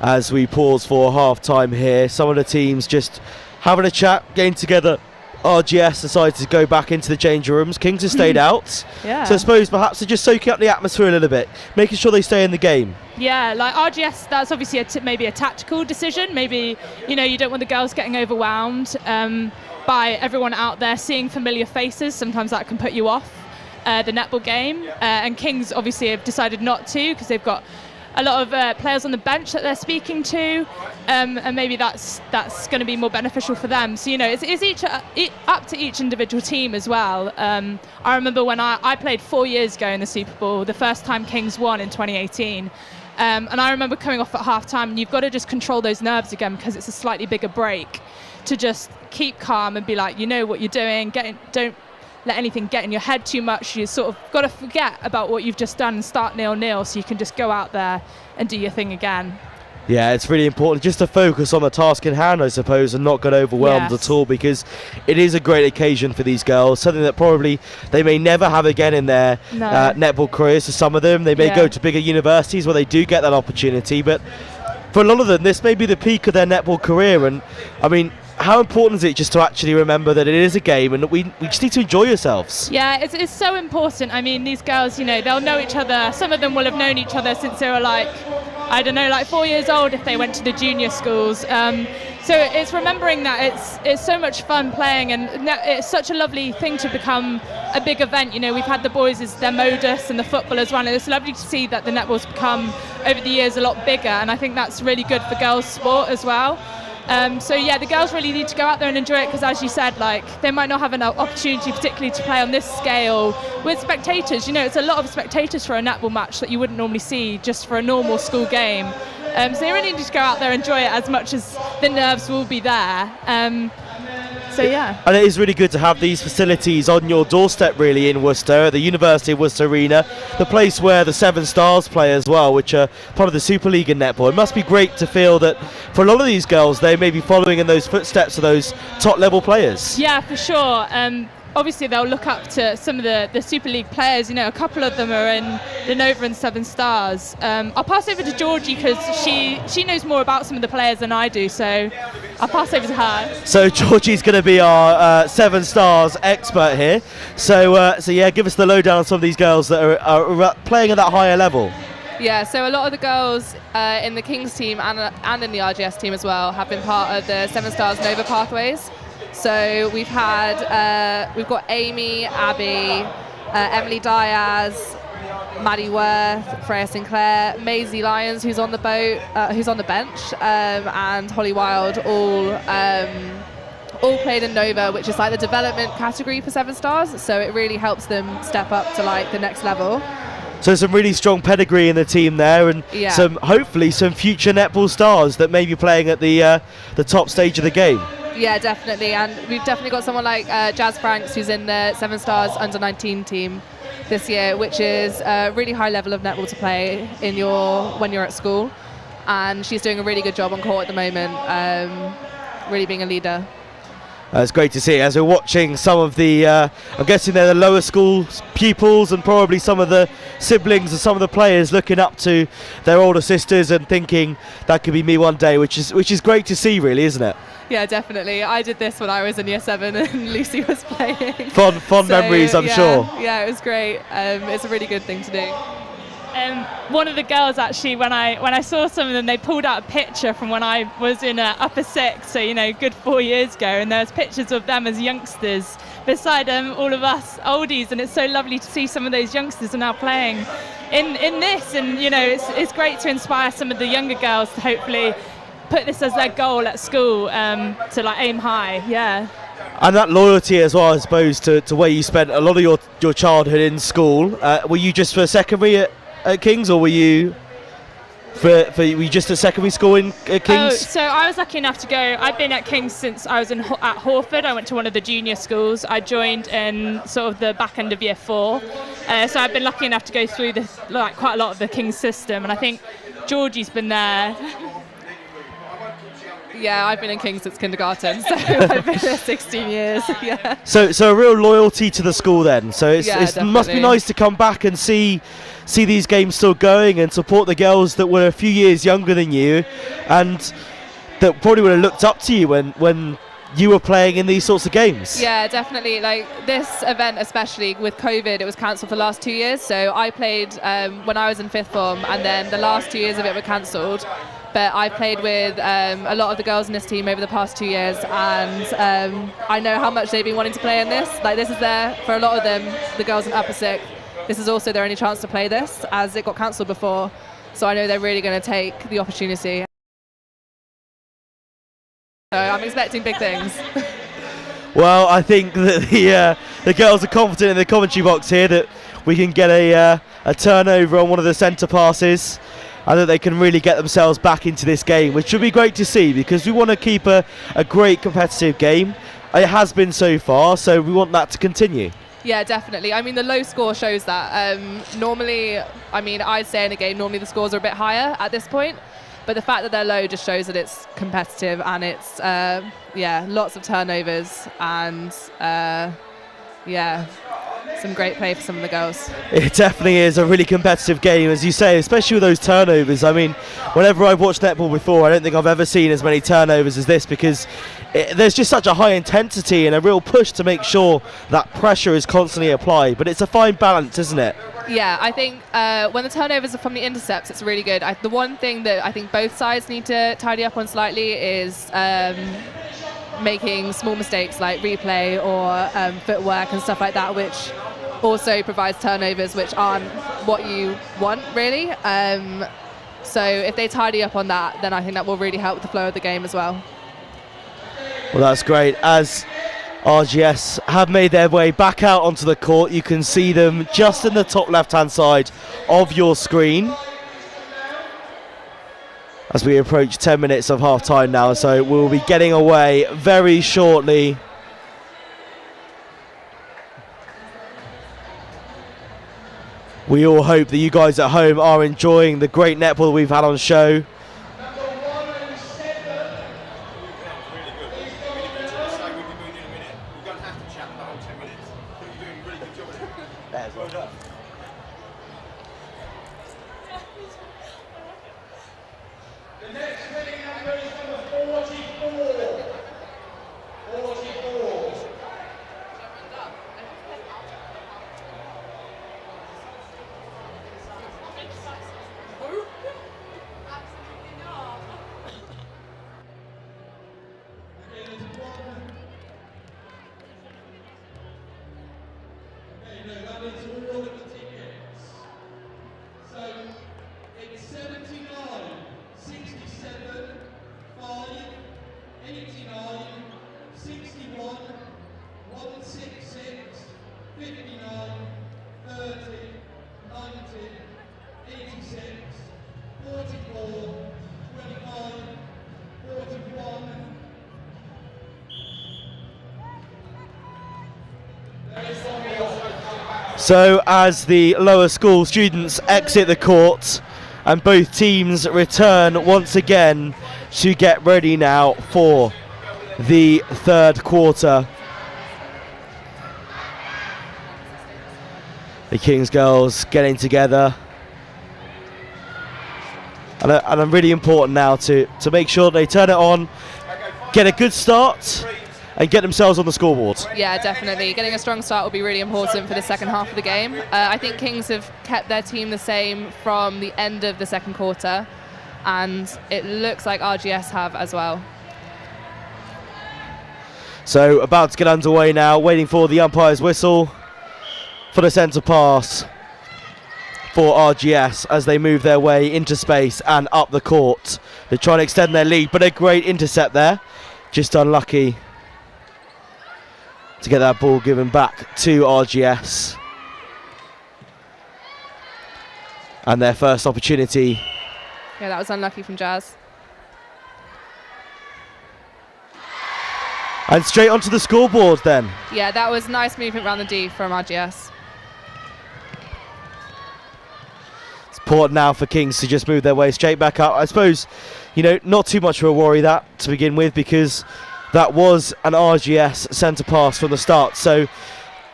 as we pause for half-time here. Some of the teams just having a chat, getting together. RGS decided to go back into the changing rooms. Kings have stayed out. Yeah. So I suppose perhaps they're just soaking up the atmosphere a little bit, making sure they stay in the game. Yeah, like RGS, that's obviously maybe a tactical decision. Maybe, you know, you don't want the girls getting overwhelmed by everyone out there seeing familiar faces. Sometimes that can put you off the netball game. And Kings obviously have decided not to, because they've got a lot of players on the bench that they're speaking to, and maybe that's going to be more beneficial for them. So, you know, it's up to each individual team as well. I remember when I played 4 years ago in the Superball, the first time Kings won in 2018, and I remember coming off at half-time, and you've got to just control those nerves again because it's a slightly bigger break, to just keep calm and be like, you know what you're doing, don't let anything get in your head too much. You sort of got to forget about what you've just done and start 0-0, so you can just go out there and do your thing again. Yeah, it's really important just to focus on the task in hand, I suppose, and not get overwhelmed at all, because it is a great occasion for these girls, something that probably they may never have again in their netball careers. For some of them, they may go to bigger universities where they do get that opportunity, but for a lot of them, this may be the peak of their netball career. And I mean, how important is it just to actually remember that it is a game and that we just need to enjoy yourselves? Yeah, it's so important. I mean, these girls, you know, they'll know each other. Some of them will have known each other since they were like 4 years old if they went to the junior schools. So it's remembering that it's so much fun playing, and it's such a lovely thing to become a big event. You know, we've had the boys as their modus and the football as well, and it's lovely to see that the netball's become over the years a lot bigger, and I think that's really good for girls' sport as well. So yeah, the girls really need to go out there and enjoy it, because as you said, like, they might not have an opportunity particularly to play on this scale with spectators. You know, it's a lot of spectators for a netball match that you wouldn't normally see just for a normal school game. So they really need to go out there and enjoy it as much as the nerves will be there. So yeah. And it is really good to have these facilities on your doorstep, really, in Worcester, at the University of Worcester Arena, the place where the Seven Stars play as well, which are part of the Super League in netball. It must be great to feel that for a lot of these girls, they may be following in those footsteps of those top level players. Yeah, for sure. Obviously they'll look up to some of the Super League players. You know, a couple of them are in the Nova and Seven Stars. I'll pass over to Georgie, because she knows more about some of the players than I do, so I'll pass over to her. So Georgie's going to be our Seven Stars expert here. So yeah, give us the lowdown on some of these girls that are playing at that higher level. Yeah, so a lot of the girls in the Kings team and in the RGS team as well have been part of the Seven Stars Nova Pathways. So we've got Amy, Abby, Emily Diaz, Maddie Worth, Freya Sinclair, Maisie Lyons, who's on the bench, and Holly Wild, all played in Nova, which is like the development category for Seven Stars. So it really helps them step up to like the next level. So some really strong pedigree in the team there, and hopefully some future netball stars that may be playing at the top stage of the game. Yeah, definitely, and we've definitely got someone like Jazz Franks, who's in the Seven Stars Under-19 team this year, which is a really high level of netball to play when you're at school, and she's doing a really good job on court at the moment, really being a leader. It's great to see. As we're watching some of the, I'm guessing they're the lower school pupils and probably some of the siblings and some of the players looking up to their older sisters and thinking that could be me one day, which is great to see, really, isn't it? Yeah, definitely. I did this when I was in Year 7 and Lucy was playing. Fond memories, I'm sure. Yeah, it was great. It's a really good thing to do. One of the girls, actually, when I saw some of them, they pulled out a picture from when I was in upper sixth, so, you know, good 4 years ago, and there's pictures of them as youngsters beside all of us oldies, and it's so lovely to see some of those youngsters are now playing in this, and, you know, it's great to inspire some of the younger girls to hopefully put this as their goal at school, to like aim high. Yeah. And that loyalty as well, I suppose, to where you spent a lot of your childhood in school. Were you just for secondary at Kings, or were you were you just at secondary school in Kings? Oh, so I was lucky enough to go. I've been at Kings since I was at Hawford. I went to one of the junior schools. I joined in sort of the back end of Year 4. So I've been lucky enough to go through quite a lot of the Kings system, and I think Georgie's been there. Yeah, I've been in Kings since kindergarten, so I've been there 16 years. Yeah. So a real loyalty to the school then. So it must be nice to come back and see these games still going and support the girls that were a few years younger than you, and that probably would have looked up to you when you were playing in these sorts of games. Yeah, definitely. Like this event, especially with COVID, it was cancelled for the last 2 years. So I played when I was in 5th form, and then the last 2 years of it were cancelled. But I played with a lot of the girls in this team over the past 2 years, and I know how much they've been wanting to play in this. Like, this is for a lot of them, the girls in upper sixth, this is also their only chance to play this, as it got cancelled before. So I know they're really going to take the opportunity. So I'm expecting big things. Well, I think that the girls are confident in the commentary box here that we can get a turnover on one of the centre passes, and that they can really get themselves back into this game, which should be great to see, because we want to keep a great competitive game. It has been so far, so we want that to continue. Yeah, definitely. I mean, the low score shows that. Normally, I mean, I'd say in a game, normally the scores are a bit higher at this point, but the fact that they're low just shows that it's competitive, and it's, lots of turnovers, and, some great play for some of the girls. It definitely is a really competitive game, as you say, especially with those turnovers. I mean, whenever I've watched netball before, I don't think I've ever seen as many turnovers as this, because there's just such a high intensity and a real push to make sure that pressure is constantly applied. But it's a fine balance, isn't it? Yeah, I think when the turnovers are from the intercepts, it's really good. The one thing that I think both sides need to tidy up on slightly is making small mistakes like replay or footwork and stuff like that, which also provides turnovers, which aren't what you want, really. So if they tidy up on that, then I think that will really help the flow of the game as well. Well, that's great. As RGS have made their way back out onto the court, you can see them just in the top left-hand side of your screen. As we approach 10 minutes of half-time now, so we'll be getting away very shortly. We all hope that you guys at home are enjoying the great netball that we've had on show. So as the lower school students exit the court and both teams return once again to get ready now for the third quarter. The Kings girls getting together. And really important now to make sure they turn it on, get a good start and get themselves on the scoreboard. Yeah, definitely. Getting a strong start will be really important for the second half of the game. I think Kings have kept their team the same from the end of the second quarter, and it looks like RGS have as well. So about to get underway now, waiting for the umpire's whistle for the centre pass for RGS as they move their way into space and up the court. They're trying to extend their lead, but a great intercept there. Just unlucky to get that ball given back to RGS. And their first opportunity. Yeah, that was unlucky from Jazz. And straight onto the scoreboard then. Yeah, that was nice movement around the D from RGS. It's important now for Kings to just move their way straight back up. I suppose, you know, not too much of a worry that to begin with, because that was an RGS centre pass from the start, so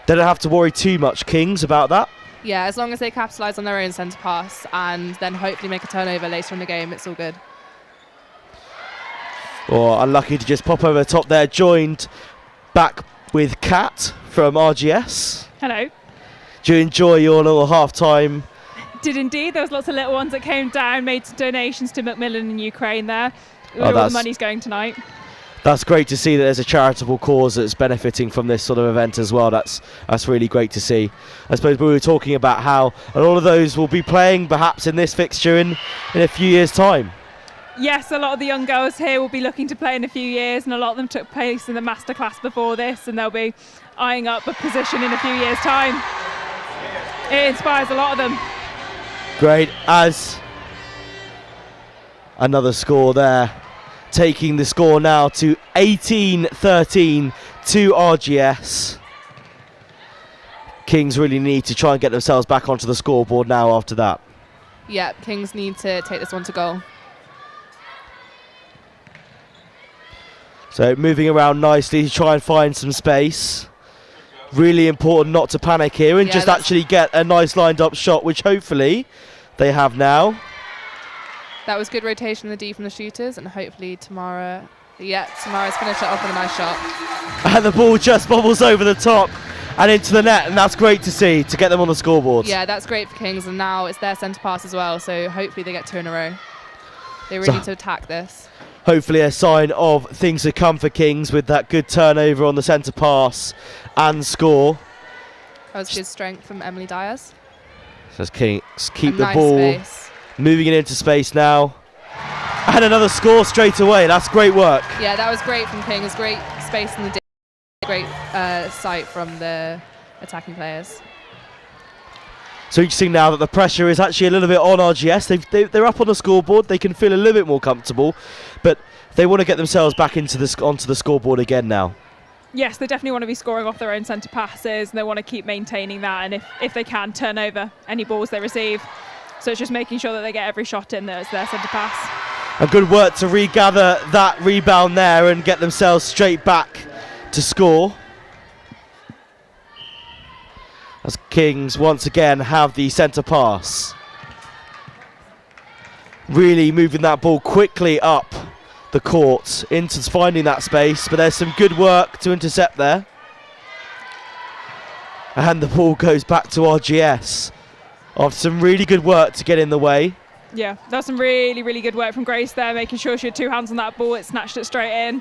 they don't have to worry too much, Kings, about that. Yeah, as long as they capitalise on their own centre pass and then hopefully make a turnover later in the game, it's all good. Or unlucky to just pop over the top there, joined back with Kat from RGS. Hello. Do you enjoy your little half-time? Did indeed. There was lots of little ones that came down, made some donations to Macmillan in Ukraine there. Where all the money's going tonight. That's great to see that there's a charitable cause that's benefiting from this sort of event as well. That's really great to see. I suppose we were talking about how a lot of those will be playing perhaps in this fixture in a few years' time. Yes, a lot of the young girls here will be looking to play in a few years, and a lot of them took place in the masterclass before this, and they'll be eyeing up a position in a few years' time. It inspires a lot of them. Great, as another score there, taking the score now to 18-13 to RGS. Kings really need to try and get themselves back onto the scoreboard now after that. Yeah, Kings need to take this one to goal. So moving around nicely to try and find some space. Really important not to panic here and just actually get a nice lined up shot, which hopefully they have now. That was good rotation in the D from the shooters, and hopefully Tamara's finished it off with a nice shot. And the ball just bobbles over the top and into the net, and that's great to see, to get them on the scoreboard. Yeah, that's great for Kings, and now it's their centre pass as well, so hopefully they get two in a row. They really need to attack this. Hopefully a sign of things to come for Kings with that good turnover on the centre pass and score. That was good strength from Emily Dyers. Says Kings keep the ball moving it into space now. And another score straight away. That's great work. Yeah, that was great from Kings. Great space in the D. Great sight from the attacking players. So interesting now that the pressure is actually a little bit on RGS. They're up on the scoreboard. They can feel a little bit more comfortable, but they want to get themselves back onto the scoreboard again now. Yes, they definitely want to be scoring off their own centre passes, and they want to keep maintaining that, and if they can, turn over any balls they receive. So it's just making sure that they get every shot in that's their centre pass. A good work to regather that rebound there and get themselves straight back to score. As Kings once again have the centre pass. Really moving that ball quickly up the court into finding that space, but there's some good work to intercept there. And the ball goes back to RGS after some really good work to get in the way. Yeah, that was some really, really good work from Grace there, making sure she had two hands on that ball. It snatched it straight in.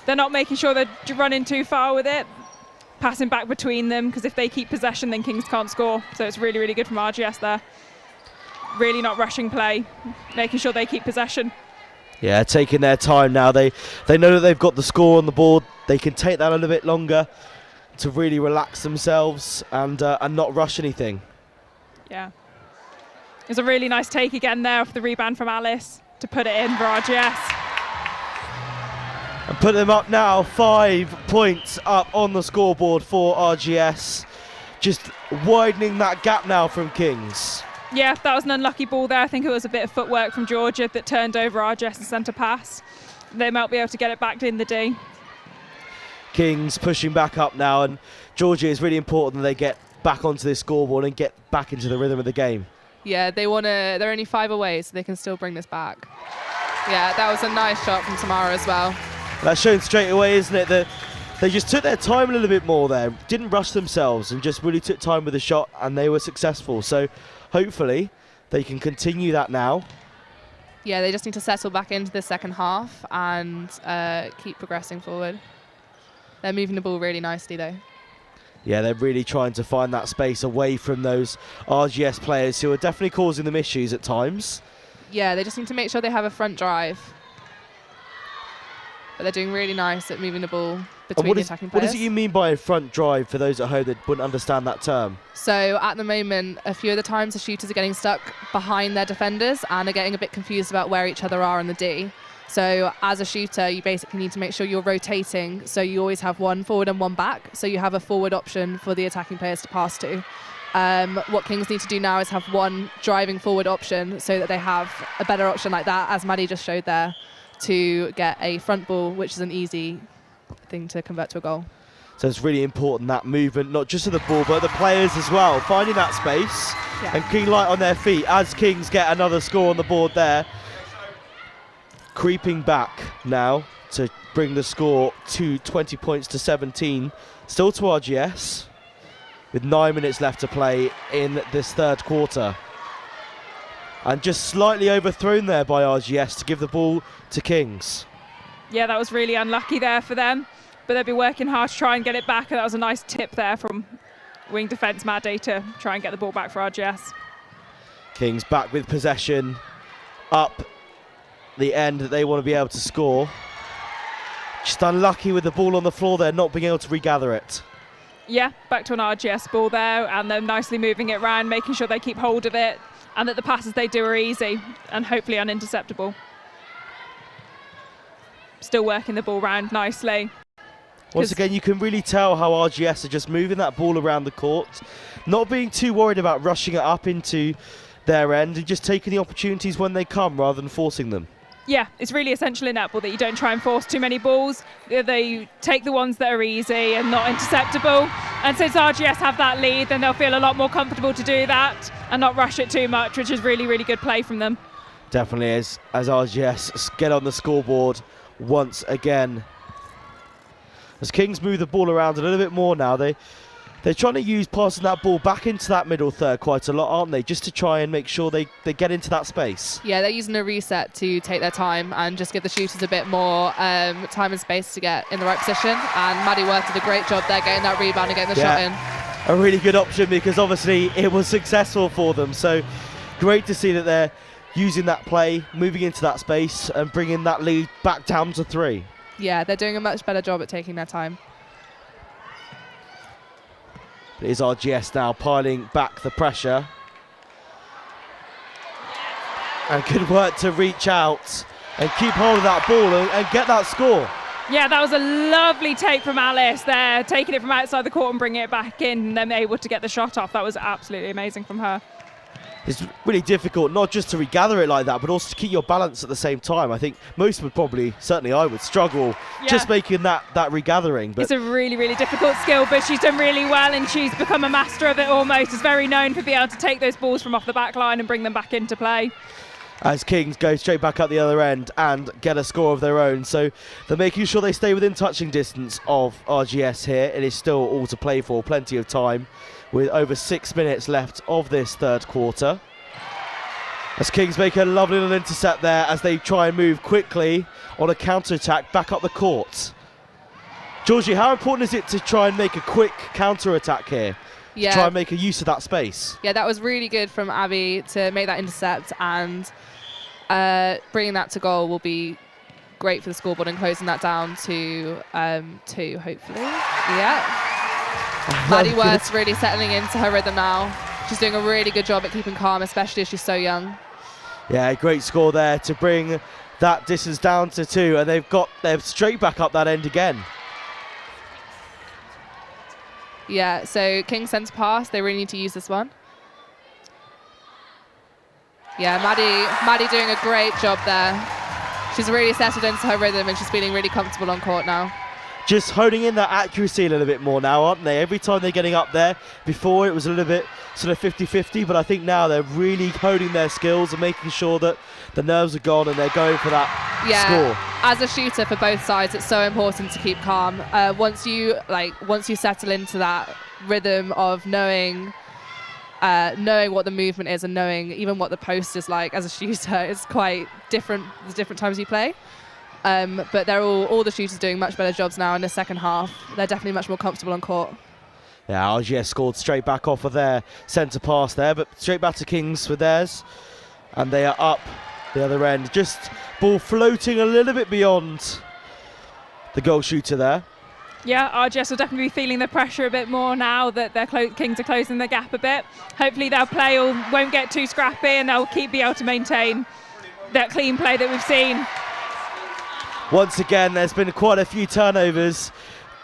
They're not making sure they're running too far with it, passing back between them, because if they keep possession, then Kings can't score. So it's really, really good from RGS there. Really not rushing play, making sure they keep possession. Yeah, taking their time now. They know that they've got the score on the board. They can take that a little bit longer to really relax themselves and not rush anything. Yeah. It was a really nice take again there off the rebound from Alice to put it in for RGS. And put them up now, 5 points up on the scoreboard for RGS. Just widening that gap now from Kings. Yeah, that was an unlucky ball there. I think it was a bit of footwork from Georgia that turned over RGS' centre pass. They might be able to get it back in the D. Kings pushing back up now, and Georgia is really important that they get back onto this scoreboard and get back into the rhythm of the game. Yeah, they're only 5 away, so they can still bring this back. Yeah, that was a nice shot from Tamara as well. That's shown straight away, isn't it? That they just took their time a little bit more there, didn't rush themselves and just really took time with the shot, and they were successful. So hopefully they can continue that now. Yeah, they just need to settle back into the second half and keep progressing forward. They're moving the ball really nicely though. Yeah, they're really trying to find that space away from those RGS players who are definitely causing them issues at times. Yeah, they just need to make sure they have a front drive. But they're doing really nice at moving the ball between the attacking players. What does it you mean by a front drive for those at home that wouldn't understand that term? So at the moment, a few of the times the shooters are getting stuck behind their defenders and are getting a bit confused about where each other are in the D. So as a shooter, you basically need to make sure you're rotating, so you always have one forward and one back, so you have a forward option for the attacking players to pass to. What Kings need to do now is have one driving forward option so that they have a better option like that, as Maddie just showed there, to get a front ball, which is an easy thing to convert to a goal. So it's really important, that movement, not just of the ball, but the players as well, finding that space and keeping light on their feet as Kings get another score on the board there. Creeping back now to bring the score to 20 points to 17, still to RGS, with 9 minutes left to play in this third quarter. And just slightly overthrown there by RGS to give the ball to Kings. Yeah, that was really unlucky there for them, but they'll be working hard to try and get it back, and that was a nice tip there from wing defence Maddie to try and get the ball back for RGS. Kings back with possession, up the end that they want to be able to score. Just unlucky with the ball on the floor there, not being able to regather it. Yeah, back to an RGS ball there, and them nicely moving it around, making sure they keep hold of it, and that the passes they do are easy and hopefully uninterceptable. Still working the ball round nicely. Once again, you can really tell how RGS are just moving that ball around the court, not being too worried about rushing it up into their end and just taking the opportunities when they come rather than forcing them. Yeah, it's really essential in netball that you don't try and force too many balls. They take the ones that are easy and not interceptable. And since RGS have that lead, then they'll feel a lot more comfortable to do that and not rush it too much, which is really, really good play from them. Definitely is, as RGS get on the scoreboard once again. As Kings move the ball around a little bit more now, they're trying to use passing that ball back into that middle third quite a lot, aren't they? Just to try and make sure they get into that space. Yeah, they're using a reset to take their time and just give the shooters a bit more time and space to get in the right position. And Maddie Worth did a great job there getting that rebound and getting the shot in. A really good option because obviously it was successful for them. So great to see that they're using that play, moving into that space and bringing that lead back down to 3. Yeah, they're doing a much better job at taking their time. It is RGS now piling back the pressure. And good work to reach out and keep hold of that ball and get that score. Yeah, that was a lovely take from Alice there, taking it from outside the court and bringing it back in, and then able to get the shot off. That was absolutely amazing from her. It's really difficult not just to regather it like that, but also to keep your balance at the same time. I think most would probably, certainly I would, struggle just making that regathering. But it's a really, really difficult skill, but she's done really well and she's become a master of it almost. Is very known for being able to take those balls from off the back line and bring them back into play. As Kings go straight back up the other end and get a score of their own. So they're making sure they stay within touching distance of RGS here. It is still all to play for, plenty of time, with over 6 minutes left of this third quarter. As Kings make a lovely little intercept there as they try and move quickly on a counter-attack back up the court. Georgie, how important is it to try and make a quick counter-attack here? Yeah. To try and make a use of that space? Yeah, that was really good from Abby to make that intercept, and bringing that to goal will be great for the scoreboard and closing that down to 2, hopefully. Yeah. Maddie Worth really settling into her rhythm now. She's doing a really good job at keeping calm, especially as she's so young. Yeah, great score there to bring that distance down to 2, and they're straight back up that end again. Yeah, so King centre pass, they really need to use this one. Yeah, Maddie doing a great job there. She's really settled into her rhythm and she's feeling really comfortable on court now. Just honing in that accuracy a little bit more now, aren't they? Every time they're getting up there, before it was a little bit sort of 50-50, but I think now they're really honing their skills and making sure that the nerves are gone and they're going for that score. As a shooter for both sides, it's so important to keep calm. Once you settle into that rhythm of knowing what the movement is and knowing even what the post is like as a shooter, it's quite different. There's different times you play. But they're all the shooters doing much better jobs now in the second half. They're definitely much more comfortable on court. Yeah, RGS scored straight back off of their centre pass there, but straight back to Kings with theirs. And they are up the other end. Just ball floating a little bit beyond the goal shooter there. Yeah, RGS will definitely be feeling the pressure a bit more now that their Kings are closing the gap a bit. Hopefully their play won't get too scrappy and they'll be able to maintain that clean play that we've seen. Once again, there's been quite a few turnovers,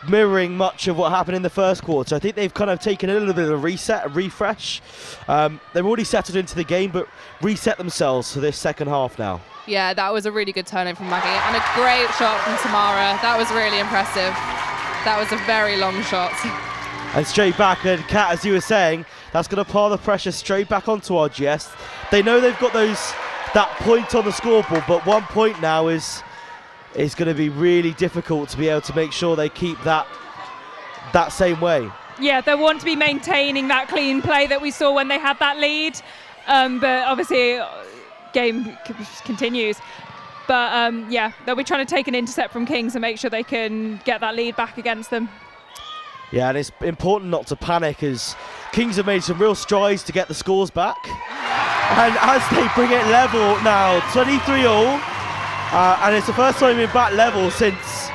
mirroring much of what happened in the first quarter. I think they've kind of taken a little bit of a reset, a refresh. They've already settled into the game, but reset themselves for this second half now. Yeah, that was a really good turnover from Maggie, and a great shot from Tamara. That was really impressive. That was a very long shot. And straight back, and Kat, as you were saying, that's going to pile the pressure straight back onto RGS. They know they've got that point on the scoreboard, but 1 point now is going to be really difficult to be able to make sure they keep that same way. Yeah, they want to be maintaining that clean play that we saw when they had that lead, but obviously game continues. But yeah, they'll be trying to take an intercept from Kings and make sure they can get that lead back against them. Yeah, and it's important not to panic as Kings have made some real strides to get the scores back. And as they bring it level now, 23-all. And it's the first time in back level since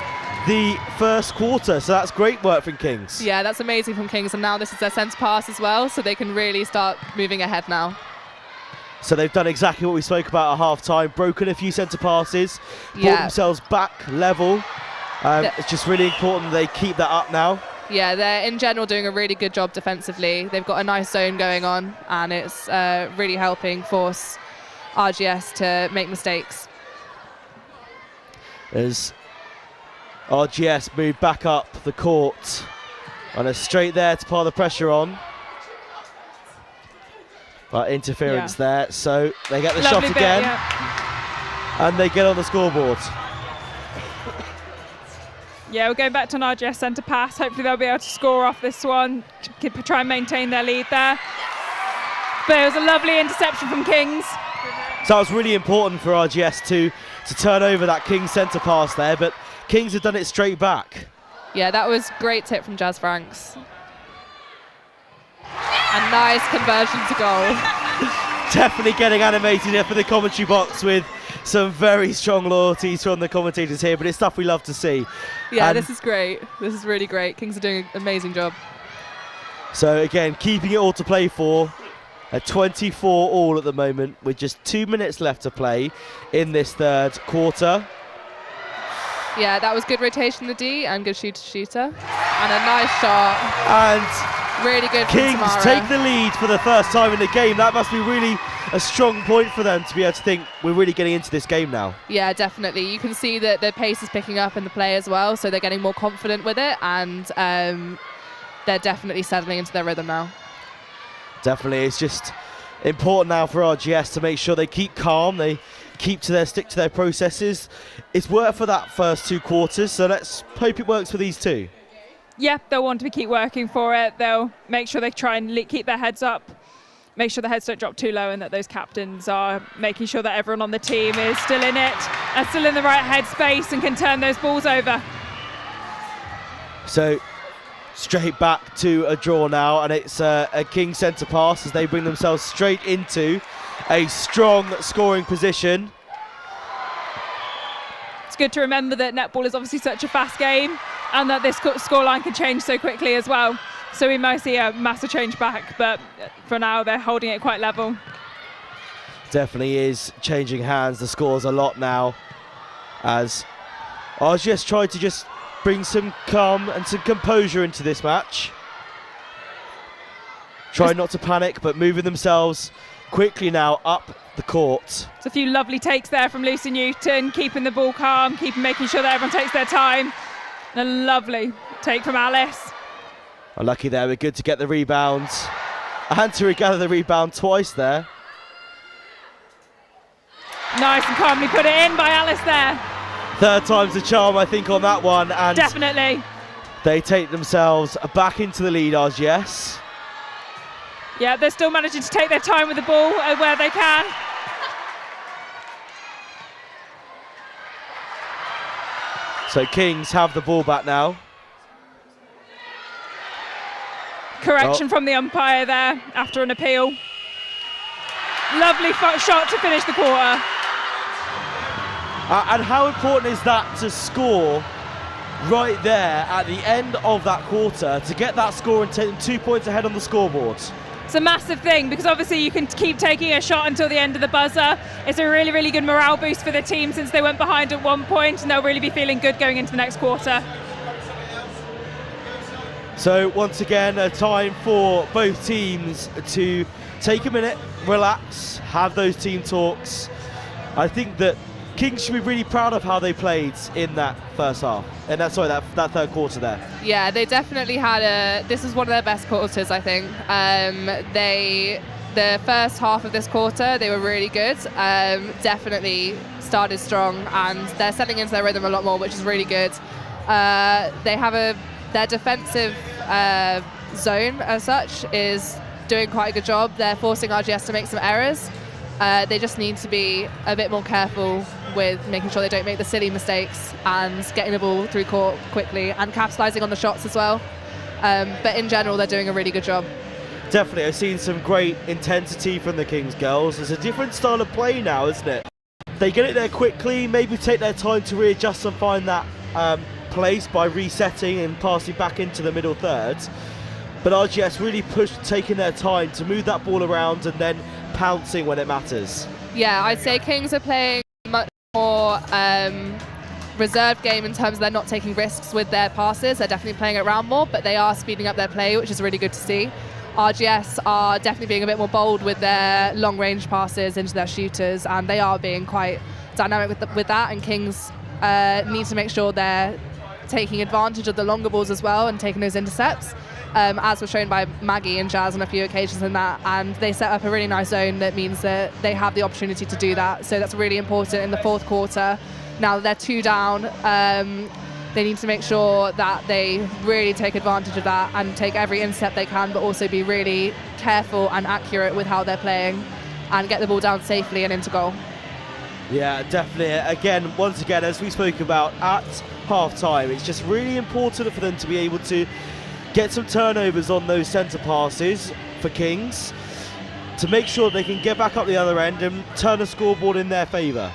the first quarter, so that's great work from Kings. Yeah, that's amazing from Kings, and now this is their centre pass as well, so they can really start moving ahead now. So they've done exactly what we spoke about at half-time, broken a few centre passes, brought themselves back level. It's just really important that they keep that up now. Yeah, they're in general doing a really good job defensively. They've got a nice zone going on, and it's really helping force RGS to make mistakes. As RGS move back up the court and are straight there to pile the pressure on. But interference there, so they get the shot again and they get on the scoreboard. Yeah, we're going back to an RGS centre pass. Hopefully they'll be able to score off this one, try and maintain their lead there. But it was a lovely interception from Kings. So it was really important for RGS to turn over that Kings centre pass there, but Kings have done it straight back. Yeah, that was great tip from Jazz Franks. A nice conversion to goal. definitely getting animated here for the commentary box with some very strong loyalties from the commentators here, but it's stuff we love to see. Yeah, And this is great. This is really great. Kings are doing an amazing job. so again, keeping it all to play for. At 24 all at the moment, with just 2 minutes left to play in this third quarter. Yeah, that was good rotation, the D, and good shooter. And a nice shot. And Really good from Kings Tamara. take the lead for the first time in the game. That must be really a strong point for them to be able to think we're really getting into this game now. Yeah, definitely. You can see that the pace is picking up in the play as well, so they're getting more confident with it, and they're definitely settling into their rhythm now. Definitely, it's just important now for RGS to make sure they keep calm, they stick to their processes. It's worked for that first 2 quarters, so let's hope it works for these two. Yeah, they'll want to keep working for it. They'll make sure they try and keep their heads up, make sure the heads don't drop too low, and that those captains are making sure that everyone on the team is still in it and still in the right headspace and can turn those balls over. So straight back to a draw now, and it's a King centre pass as they bring themselves straight into a strong scoring position. It's good to remember that netball is obviously such a fast game, and that this scoreline can change so quickly as well. So we might see a massive change back, but for now they're holding it quite level. Definitely is changing hands, the scores a lot now, as RGS tried to just bring some calm and some composure into this match. Trying not to panic, but moving themselves quickly now up the court. There's a few lovely takes there from Lucy Newton, keeping the ball calm, making sure that everyone takes their time. And a lovely take from Alice. Unlucky there, we're good to get the rebound and to regather the rebound twice there. Nice and calmly put it in by Alice there. Third time's the charm, I think, on that one, and Definitely. they take themselves back into the lead, RGS. Yeah, they're still managing to take their time with the ball where they can. So Kings have the ball back now. Correction from the umpire there after an appeal. Lovely shot to finish the quarter. And how important is that to score right there at the end of that quarter to get that score and take them 2 points ahead on the scoreboard? It's a massive thing because obviously you can keep taking a shot until the end of the buzzer. It's a really, really good morale boost for the team since they went behind at one point, and they'll really be feeling good going into the next quarter. So once again, a time for both teams to take a minute, relax, have those team talks. I think that Kings should be really proud of how they played in that first half, and that third quarter there. Yeah, they definitely had this was one of their best quarters, I think. The first half of this quarter, they were really good. Definitely started strong, and they're settling into their rhythm a lot more, which is really good. They have their defensive zone as such is doing quite a good job. They're forcing RGS to make some errors. They just need to be a bit more careful with making sure they don't make the silly mistakes and getting the ball through court quickly and capitalising on the shots as well. But in general, they're doing a really good job. Definitely, I've seen some great intensity from the Kings girls. It's a different style of play now, isn't it? They get it there quickly, maybe take their time to readjust and find that place by resetting and passing back into the middle third. But RGS really taking their time to move that ball around and then pouncing when it matters. Yeah, I'd say Kings are playing much more reserved game in terms of they're not taking risks with their passes. They're definitely playing it around more, but they are speeding up their play, which is really good to see. RGS are definitely being a bit more bold with their long-range passes into their shooters, and they are being quite dynamic with that, and Kings need to make sure they're taking advantage of the longer balls as well and taking those intercepts. As was shown by Maggie and Jazz on a few occasions in that, and they set up a really nice zone that means that they have the opportunity to do that. So that's really important in the fourth quarter. Now that they're 2 down, they need to make sure that they really take advantage of that and take every intercept they can, but also be really careful and accurate with how they're playing and get the ball down safely and into goal. Yeah, definitely. Again, once again, as we spoke about at half-time, it's just really important for them to be able to get some turnovers on those centre passes for Kings. to make sure they can get back up the other end and turn the scoreboard in their favour.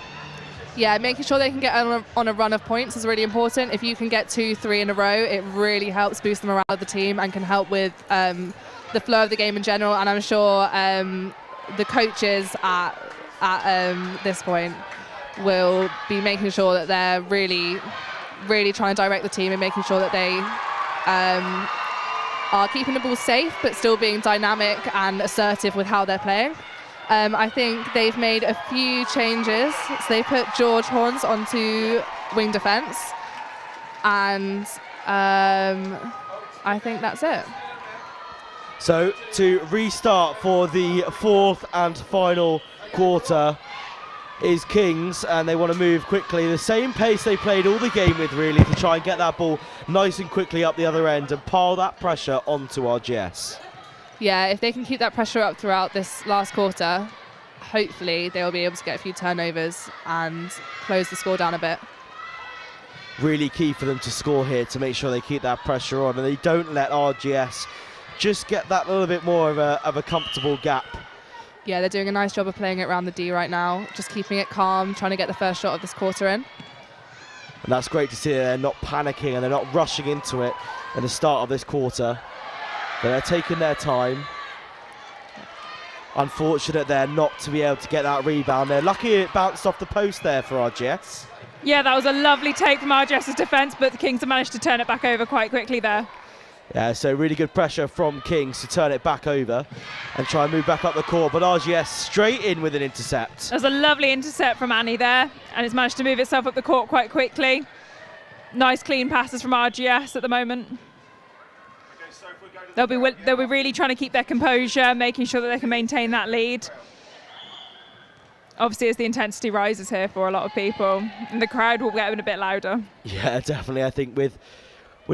Yeah, making sure they can get on a run of points is really important. If you can get 2-3 in a row, it really helps boost the morale of the team and can help with the flow of the game in general. And I'm sure the coaches at this point will be making sure that they're really trying to direct the team and making sure that they are keeping the ball safe but still being dynamic and assertive with how they're playing. I think they've made a few changes. So they put George Horns onto wing defence, and I think that's it. So to restart for the fourth and final quarter is Kings, and they want to move quickly. The same pace they played all the game with, really, to try and get that ball nice and quickly up the other end and pile that pressure onto RGS. Yeah, if they can keep that pressure up throughout this last quarter, hopefully they'll be able to get a few turnovers and close the score down a bit. Really key for them to score here, to make sure they keep that pressure on and they don't let RGS just get that little bit more of a comfortable gap. Yeah, they're doing a nice job of playing it around the D right now, just keeping it calm, trying to get the first shot of this quarter in. And that's great to see. They're not panicking and they're not rushing into it at the start of this quarter. But they're taking their time. Unfortunate there not to be able to get that rebound. They're lucky it bounced off the post there for RGS. Yeah, that was a lovely take from RGS's defence, but the Kings have managed to turn it back over quite quickly there. Yeah, so really good pressure from Kings to turn it back over and try and move back up the court, but RGS straight in with an intercept. There's a lovely intercept from Annie there, and it's managed to move itself up the court quite quickly. Nice clean passes from RGS at the moment. They'll be really trying to keep their composure, making sure that they can maintain that lead. Obviously, as the intensity rises here for a lot of people, and the crowd will get a bit louder. Yeah, definitely. I think with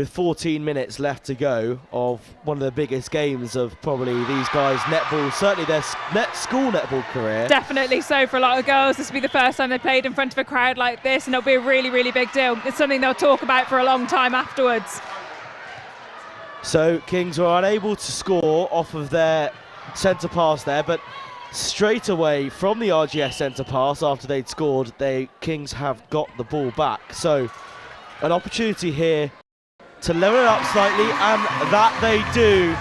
14 minutes left to go of one of the biggest games of probably these guys' netball, certainly their school netball career. Definitely so for a lot of girls. This will be the first time they played in front of a crowd like this, and it'll be a really, really big deal. It's something they'll talk about for a long time afterwards. So Kings were unable to score off of their centre pass there, but straight away from the RGS centre pass after they'd scored, Kings have got the ball back. So an opportunity here to level it up slightly, and that they do.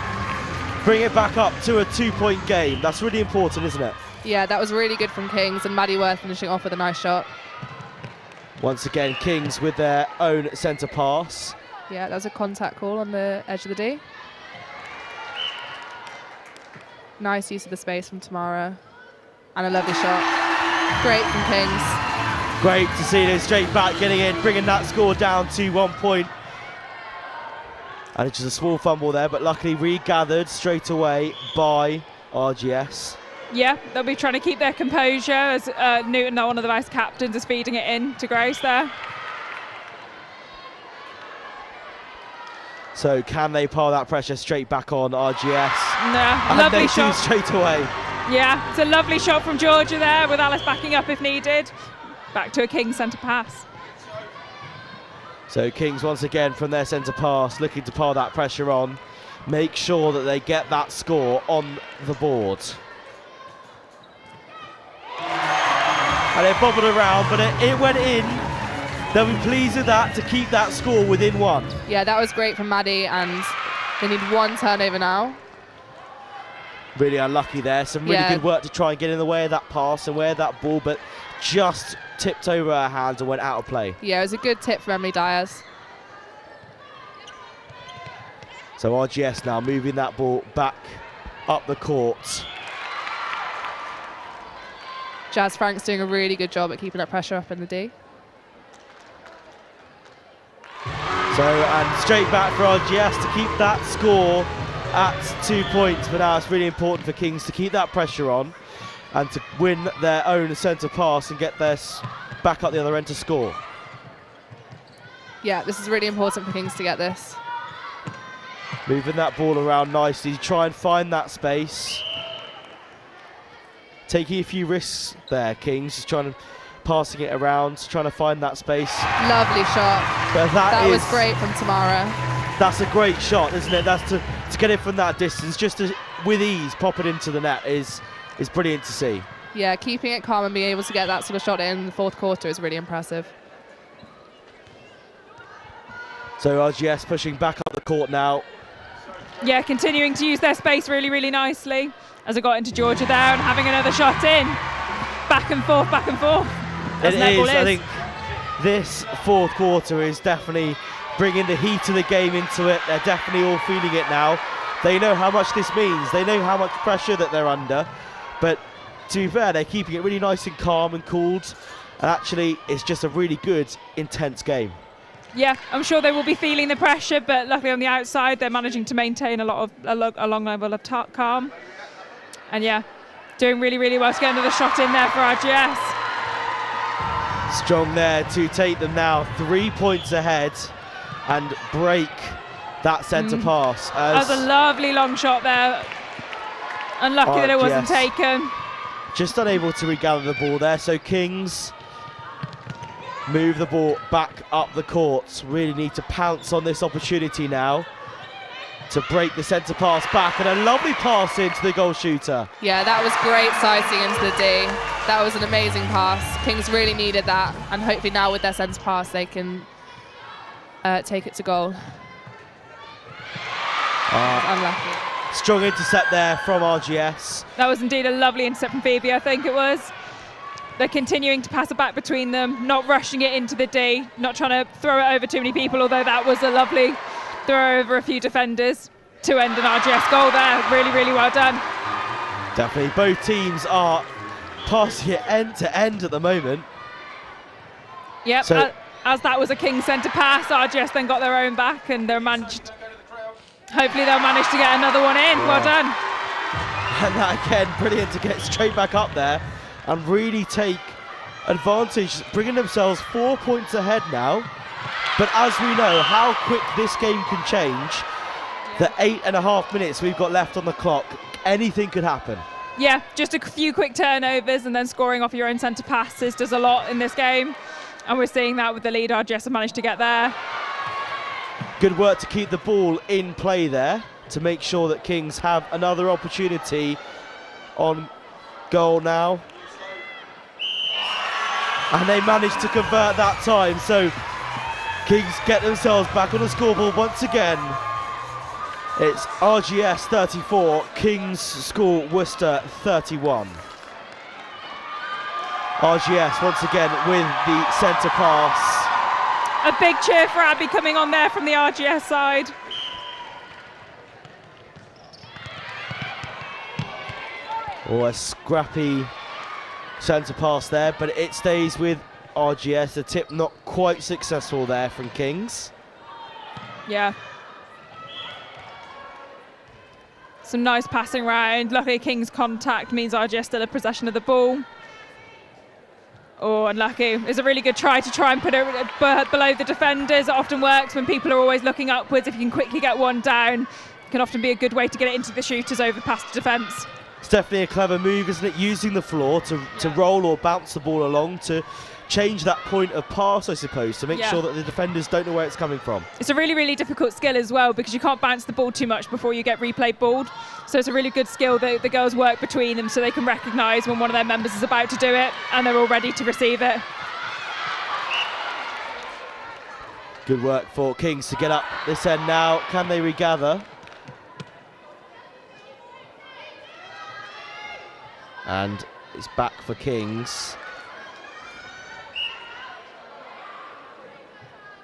Bring it back up to a 2-point game. That's really important, isn't it? Yeah, that was really good from Kings, and Maddie Worth finishing off with a nice shot. Once again, Kings with their own centre pass. Yeah, that was a contact call on the edge of the D. Nice use of the space from Tamara. And a lovely shot. Great from Kings. Great to see them straight back, getting in, bringing that score down to 1 point. And it's just a small fumble there, but luckily regathered straight away by RGS. Yeah, they'll be trying to keep their composure as Newton, one of the vice captains, is feeding it in to Grace there. So can they pile that pressure straight back on RGS? No, lovely shot. Straight away. Yeah, it's a lovely shot from Georgia there with Alice backing up if needed. Back to a Kings centre pass. So Kings once again from their centre pass looking to pile that pressure on. Make sure that they get that score on the board. And it bobbled around, but it went in. They'll be pleased with that to keep that score within 1. Yeah, that was great from Maddie, and they need 1 turnover now. Really unlucky there. Some really good work to try and get in the way of that pass and wear that ball, but just tipped over her hands and went out of play. Yeah, it was a good tip from Emily Dyers. So RGS now moving that ball back up the court. Jazz Frank's doing a really good job at keeping that pressure up in the D. So, and straight back for RGS to keep that score at 2 points. But now it's really important for Kings to keep that pressure on and to win their own centre pass and get their back up the other end to score. Yeah, this is really important for Kings to get this. Moving that ball around nicely, try and find that space. Taking a few risks there, Kings, just trying to passing it around, trying to find that space. Lovely shot. But that was great from Tamara. That's a great shot, isn't it? That's to get it from that distance, just to, with ease, pop it into the net is is brilliant to see. Yeah, keeping it calm and being able to get that sort of shot in the fourth quarter is really impressive. So RGS pushing back up the court now. Yeah, continuing to use their space really, really nicely as I got into Georgia there and having another shot in. Back and forth, back and forth. It is. I think this fourth quarter is definitely bringing the heat of the game into it. They're definitely all feeling it now. They know how much this means. They know how much pressure that they're under. But to be fair, they're keeping it really nice and calm and cooled. And actually, it's just a really good, intense game. Yeah, I'm sure they will be feeling the pressure, but luckily on the outside, they're managing to maintain a long level of calm. And yeah, doing really, really well to get another shot in there for RGS. Strong there to take them now 3 points ahead and break that centre pass. That was a lovely long shot there. Unlucky that it wasn't taken. Just unable to regather the ball there, so Kings move the ball back up the court. Really need to pounce on this opportunity now to break the centre pass back, and a lovely pass into the goal shooter. Yeah, that was great sizing into the D. That was an amazing pass. Kings really needed that, and hopefully now with their centre pass they can take it to goal. Unlucky. Strong intercept there from RGS. That was indeed a lovely intercept from Phoebe, I think it was. They're continuing to pass it back between them, not rushing it into the D, not trying to throw it over too many people, although that was a lovely throw over a few defenders to end an RGS goal there. Really, really well done. Definitely, both teams are passing it end to end at the moment. Yep, so, as that was a Kings centre pass, RGS then got their own back and they're managed. Hopefully they'll manage to get another one in. Well done. And that again, brilliant to get straight back up there and really take advantage, bringing themselves 4 points ahead now. But as we know how quick this game can change, the 8.5 minutes we've got left on the clock, anything could happen. Yeah, just a few quick turnovers and then scoring off your own centre passes does a lot in this game. And we're seeing that with the lead RGS have managed to get there. Good work to keep the ball in play there to make sure that Kings have another opportunity on goal now. And they managed to convert that time, so Kings get themselves back on the scoreboard once again. It's RGS 34, Kings School Worcester 31. RGS once again with the centre pass. A big cheer for Abby coming on there from the RGS side. Oh, a scrappy centre pass there, but it stays with RGS. The tip not quite successful there from Kings. Yeah. Some nice passing round. Luckily Kings contact means RGS still have possession of the ball. Oh, unlucky. It's a really good try and put it below the defenders. It often works when people are always looking upwards. If you can quickly get one down, it can often be a good way to get it into the shooters over past the defence. It's definitely a clever move, isn't it? Using the floor to roll or bounce the ball along to change that point of pass, I suppose, to make sure that the defenders don't know where it's coming from. It's a really, really difficult skill as well because you can't bounce the ball too much before you get replay balled. So it's a really good skill that the girls work between them so they can recognise when one of their members is about to do it and they're all ready to receive it. Good work for Kings to get up this end now. Can they regather? And it's back for Kings.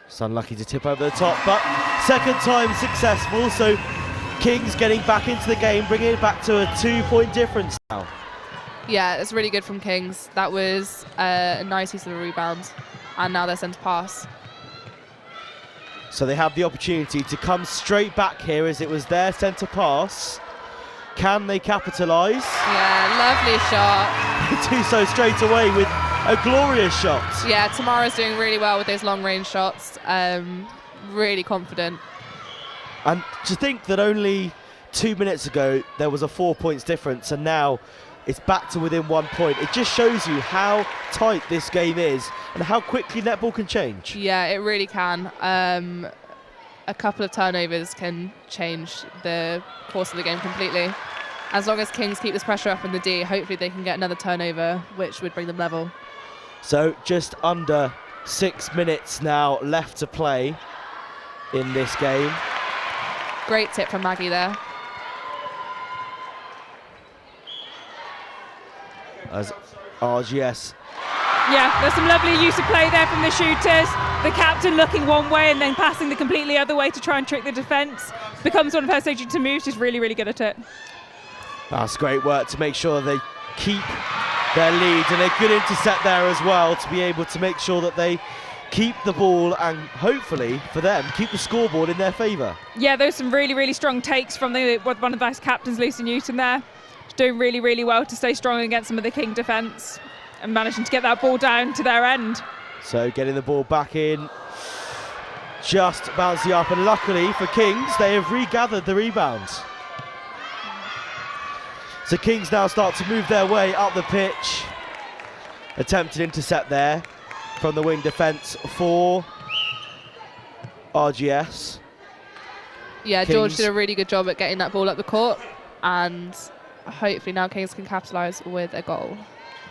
It's unlucky to tip over the top, but second time successful, so Kings getting back into the game, bringing it back to a 2-point difference now. Yeah, it's really good from Kings. That was a nice use of a rebound, and now their centre pass. So they have the opportunity to come straight back here as it was their centre pass. Can they capitalise? Yeah, lovely shot. They do so straight away with a glorious shot. Yeah, Tamara's doing really well with those long-range shots. Really confident. And to think that only 2 minutes ago there was a 4 points difference and now it's back to within 1 point. It just shows you how tight this game is and how quickly netball can change. Yeah, it really can. A couple of turnovers can change the course of the game completely. As long as Kings keep this pressure up in the D, hopefully they can get another turnover, which would bring them level. So just under 6 minutes now left to play in this game. Great tip from Maggie there. As RGS. Yeah, there's some lovely use of play there from the shooters. The captain looking one way and then passing the completely other way to try and trick the defence. Becomes one of her signature moves. She's really, really good at it. That's great work to make sure they keep their lead, and a good intercept there as well to be able to make sure that they keep the ball and hopefully for them keep the scoreboard in their favour. Yeah, there's some really, really strong takes from one of the vice captains, Lucy Newton there. She's doing really, really well to stay strong against some of the King defence and managing to get that ball down to their end. So getting the ball back in, just bouncing up, and luckily for Kings they have regathered the rebounds. So Kings now start to move their way up the pitch. Attempted intercept there from the wing defence for RGS. Yeah, Kings. George did a really good job at getting that ball up the court, and hopefully now Kings can capitalise with a goal.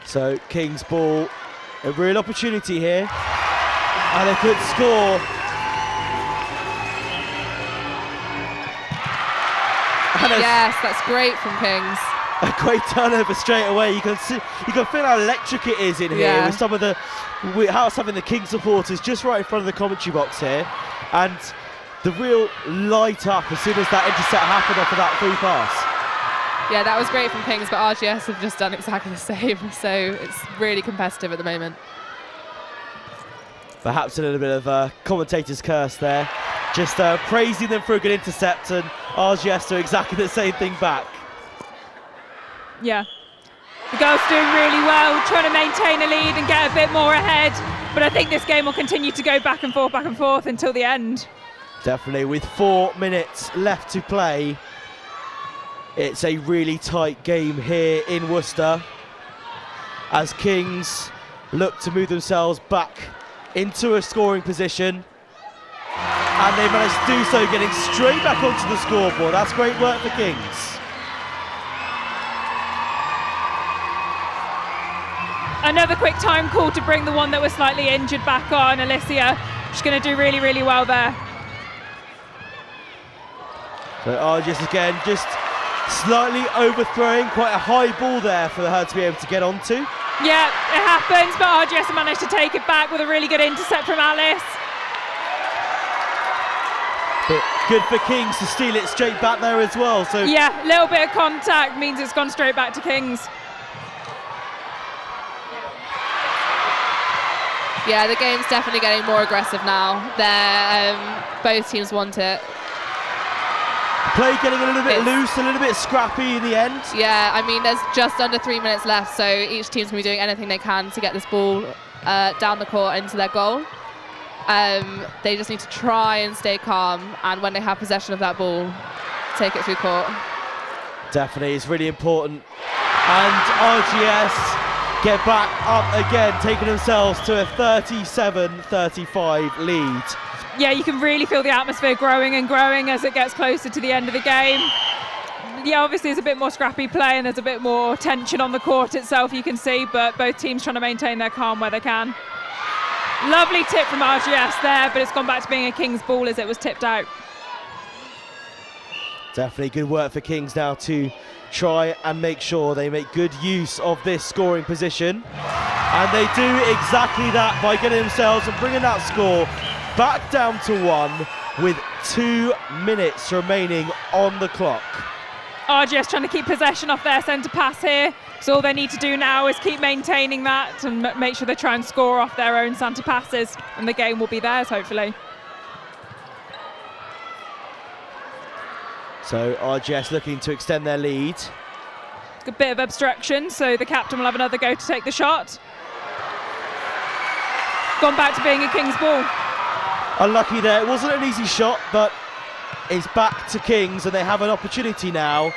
So Kings ball, a real opportunity here, and they could score. And Yes, that's great from Kings. a great turnover straight away. You can feel how electric it is in here Yeah. with some of the house having the King supporters just right in front of the commentary box here, and the real light up as soon as that intercept happened off of that free pass. Yeah, that was great from Kings, but RGS have just done exactly the same, so it's really competitive at the moment. Perhaps a little bit of a commentator's curse there, just praising them for a good intercept, and RGS do exactly the same thing back. Yeah. The girls doing really well, trying to maintain a lead and get a bit more ahead. But I think this game will continue to go back and forth until the end. Definitely, with 4 minutes left to play. It's a really tight game here in Worcester as Kings look to move themselves back into a scoring position. And they managed to do so, getting straight back onto the scoreboard. That's great work for Kings. Another quick time call to bring the one that was slightly injured back on, Alicia. She's going to do really, really well there. So RGS again, just slightly overthrowing, quite a high ball there for her to be able to get onto. Yeah, it happens, but RGS managed to take it back with a really good intercept from Alice. But good for Kings to steal it straight back there as well. So Yeah, a little bit of contact means it's gone straight back to Kings. Yeah, the game's definitely getting more aggressive now. Both teams want it. play getting a little bit loose, a little bit scrappy in the end. Yeah, I mean, there's just under 3 minutes left, so each team's going to be doing anything they can to get this ball down the court into their goal. They just need to try and stay calm, and when they have possession of that ball, take it through court. Definitely, it's really important. And RGS get back up again, taking themselves to a 37-35 lead. Yeah, you can really feel the atmosphere growing and growing as it gets closer to the end of the game. Yeah, obviously there's a bit more scrappy play and there's a bit more tension on the court itself, you can see, but both teams trying to maintain their calm where they can. Lovely tip from RGS there, but it's gone back to being a Kings ball as it was tipped out. Definitely good work for Kings now to try and make sure they make good use of this scoring position. And they do exactly that by getting themselves and bringing that score back down to 1 with 2 minutes remaining on the clock. RGS trying to keep possession off their centre pass here. So all they need to do now is keep maintaining that and make sure they try and score off their own centre passes, and the game will be theirs, hopefully. So RGS looking to extend their lead. A bit of obstruction, so the captain will have another go to take the shot. Gone back to being a Kings ball. Unlucky there, it wasn't an easy shot, but it's back to Kings and they have an opportunity now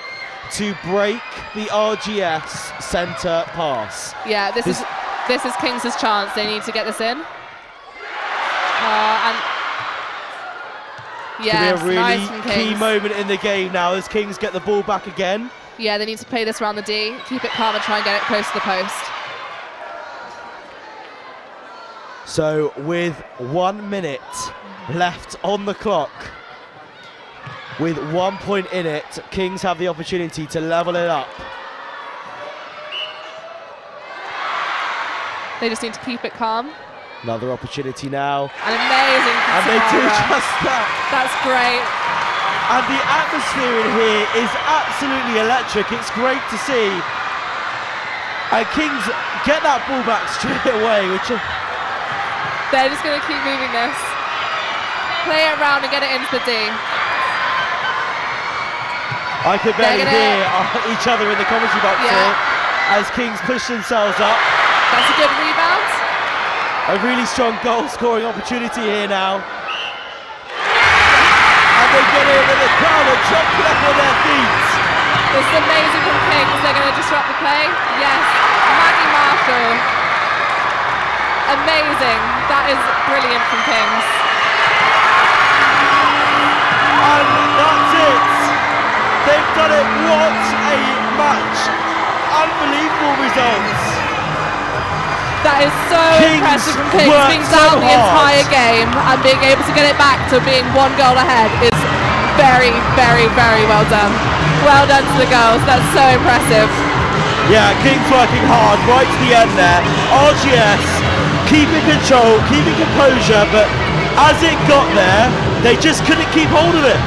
to break the RGS centre pass. Yeah, this is Kings' chance. They need to get this in. And yes, Could be a really nice from key Kings. moment in the game now as Kings get the ball back again. Yeah, they need to play this around the D, keep it calm and try and get it close to the post. So with 1 minute left on the clock, with 1 point in it, Kings have the opportunity to level it up. They just need to keep it calm. Another opportunity now. An amazing And they do Tamara. just that. That's great. And the atmosphere in here is absolutely electric. It's great to see. And Kings get that ball back straight away, which They're just going to keep moving this. Play it around and get it into the D. I could barely hear each other in the commentary box here as Kings push themselves up. That's a good rebound. A really strong goal scoring opportunity here now. And they get in and the crowd are jumping up on their feet. This is amazing from Kings. They're going to disrupt the play. Yes, Maggie Marshall. Amazing. That is brilliant from Kings. And that's it. They've done it. What a match. Unbelievable results. That is so impressive from Kings, worked being so down the hard. entire game and being able to get it back to being 1 goal ahead is very, very, very well done. Well done to the girls, that's so impressive. Yeah, Kings working hard right to the end there. RGS keeping control, keeping composure, but as it got there, they just couldn't keep hold of it.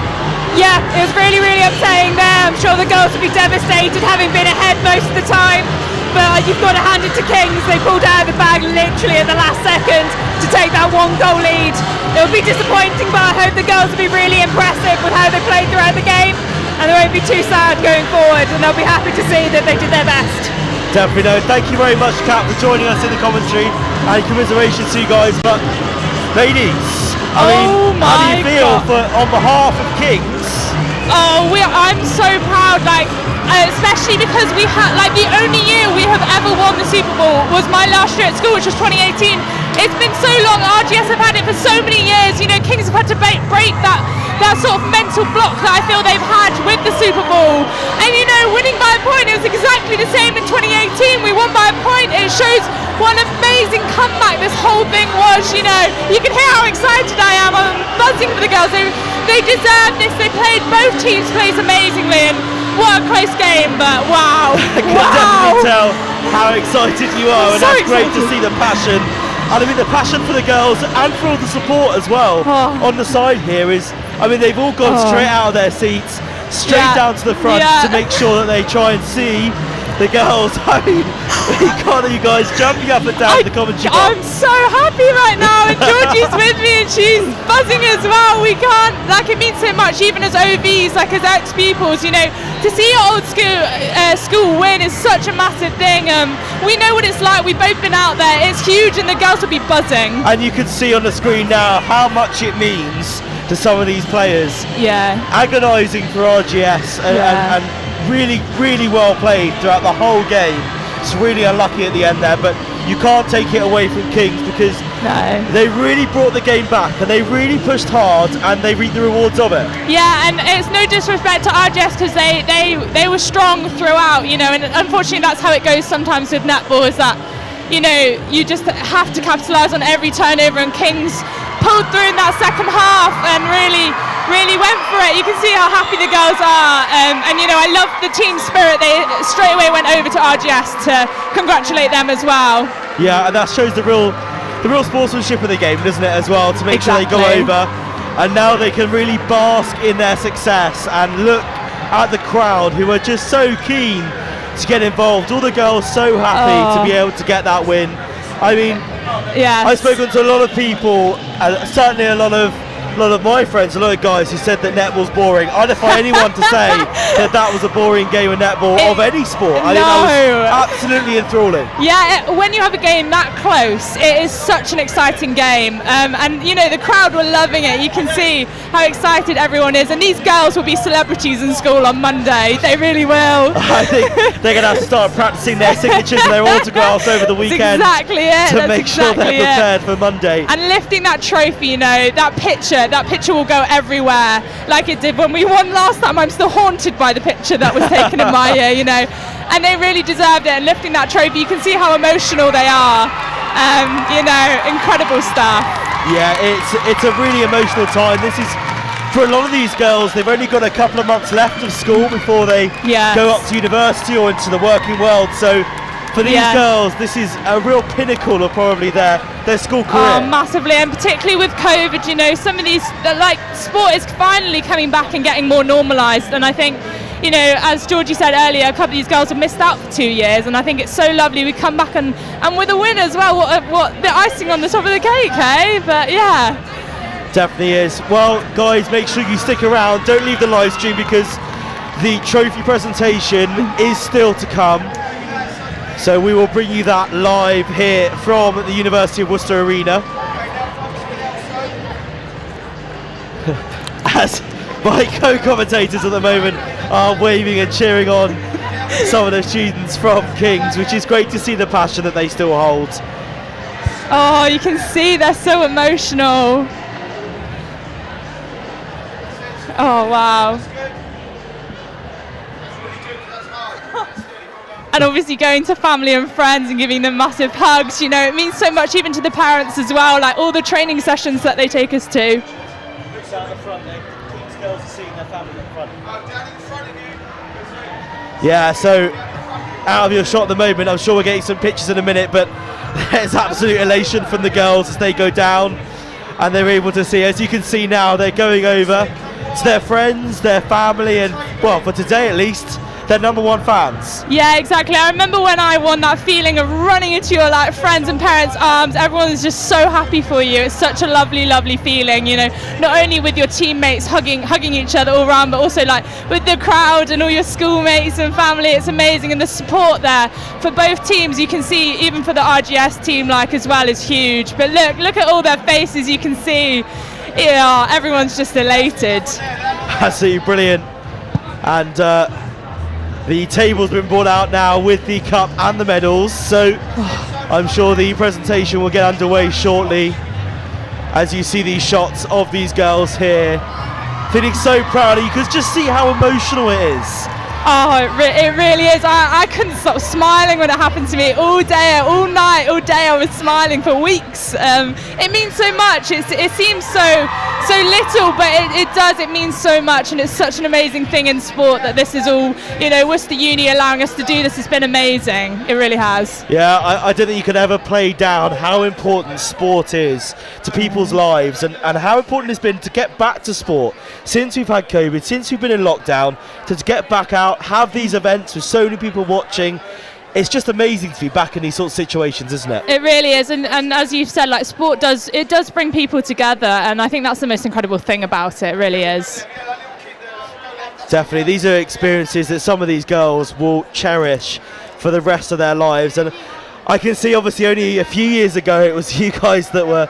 Yeah, it was really, really upsetting there. I'm sure the girls would be devastated having been ahead most of the time. But you've got to hand it to Kings. They pulled out of the bag literally at the last second to take that 1 goal lead. It'll be disappointing, but I hope the girls will be really impressive with how they played throughout the game, and they won't be too sad going forward, and they'll be happy to see that they did their best. Definitely no. Thank you very much, Kat, for joining us in the commentary, and commiserations to you guys. But ladies, I mean, how do you feel on behalf of Kings? Oh, I'm so proud, especially because we had, the only year we have ever won the Super Bowl was my last year at school, which was 2018. It's been so long. RGS have had it for so many years. You know, Kings have had to break that sort of mental block that I feel they've had with the Super Bowl. And you know, winning by a point, it was exactly the same in 2018. We won by a point. It shows what an amazing comeback this whole thing was. You know, you can hear how excited I am. I'm buzzing for the girls. They deserve this. Both teams played amazingly, and what a close game, but wow. I can definitely tell how excited you are, and So that's great to excited. see the passion. And I mean, the passion for the girls and for all the support as well on the side here is, I mean, they've all gone straight out of their seats, straight down to the front to make sure that they try and see the girls. I mean, you guys jumping up and down the commentary box. I'm so happy right now, and Georgie's with me and she's buzzing as well. We can't, it means so much, even as OVs, as ex-pupils, you know, to see your old school win is such a massive thing. We know what it's like, we've both been out there, it's huge, and the girls will be buzzing. And you can see on the screen now how much it means to some of these players. Yeah. Agonising for RGS and really, really well played throughout the whole game. It's really unlucky at the end there, but you can't take it away from Kings because they really brought the game back and they really pushed hard and they reaped the rewards of it. Yeah, and it's no disrespect to RGS because they were strong throughout, you know, and unfortunately that's how it goes sometimes with netball, is that, you know, you just have to capitalise on every turnover, and Kings pulled through in that second half and really went for it. You can see how happy the girls are, and you know, I love the team spirit. They straight away went over to RGS to congratulate them as well. Yeah, and that shows the real sportsmanship of the game, doesn't it, as well, to make sure they go over, and now they can really bask in their success and look at the crowd who are just so keen to get involved. All the girls so happy to be able to get that win. I mean, I've spoken to a lot of people, certainly a lot of my friends, a lot of guys who said that netball's boring. I defy anyone to say that was a boring game of netball of any sport. I think that was absolutely enthralling. Yeah, when you have a game that close, it is such an exciting game, and you know, the crowd were loving it. You can see how excited everyone is, and these girls will be celebrities in school on Monday. They really will. I think they're going to have to start practicing their signatures and their autographs over the weekend to make sure they're prepared for Monday. And lifting that trophy, you know, that picture, picture. That picture will go everywhere, like it did when we won last time. I'm still haunted by the picture that was taken in my year, you know. And they really deserved it. And lifting that trophy, you can see how emotional they are. You know, incredible stuff. Yeah, it's a really emotional time. This is, for a lot of these girls, they've only got a couple of months left of school before they go up to university or into the working world. So for these girls, this is a real pinnacle of probably their school career. Oh, massively, and particularly with COVID, you know, some of these, like, sport is finally coming back and getting more normalised. And I think, you know, as Georgie said earlier, a couple of these girls have missed out for 2 years, and I think it's so lovely we come back and with a win as well. What the icing on the top of the cake, eh? But yeah. Definitely is. Well, guys, make sure you stick around. Don't leave the live stream because the trophy presentation is still to come. So we will bring you that live here from the University of Worcester Arena. As my co-commentators at the moment are waving and cheering on some of the students from King's, which is great to see the passion that they still hold. Oh, you can see they're so emotional. Oh, wow. And obviously going to family and friends and giving them massive hugs, you know, it means so much even to the parents as well, like all the training sessions that they take us to. Looks out the front there. King's girls are seeing their family in front. Down in front of you. Yeah, so out of your shot at the moment, I'm sure we're getting some pictures in a minute, but there's absolute elation from the girls as they go down and they're able to see, as you can see now, they're going over to their friends, their family, and, well, for today at least, their #1 fans. Yeah, exactly. I remember when I won, that feeling of running into your like friends and parents' arms. Everyone is just so happy for you. It's such a lovely, lovely feeling, you know, not only with your teammates hugging each other all around, but also like with the crowd and all your schoolmates and family. It's amazing, and the support there for both teams, you can see, even for the RGS team, like as well, is huge. But look at all their faces. You can see, yeah, everyone's just elated. Absolutely brilliant. And the table's been brought out now with the cup and the medals, so I'm sure the presentation will get underway shortly as you see these shots of these girls here feeling so proud. You can just see how emotional it is. Oh, it really is. I couldn't stop smiling when it happened to me all day, all night, all day. I was smiling for weeks. It means so much. It seems so little, but it does. It means so much, and it's such an amazing thing in sport that this is all, you know, Worcester Uni allowing us to do this has been amazing. It really has. Yeah, I don't think you could ever play down how important sport is to people's lives, and how important it's been to get back to sport since we've had COVID, since we've been in lockdown, to get back out, have these events with so many people watching. It's just amazing to be back in these sorts of situations, isn't it? It really is, and as you've said, like sport does bring people together, and I think that's the most incredible thing about it. It really is. Definitely, these are experiences that some of these girls will cherish for the rest of their lives, and I can see obviously only a few years ago it was you guys that were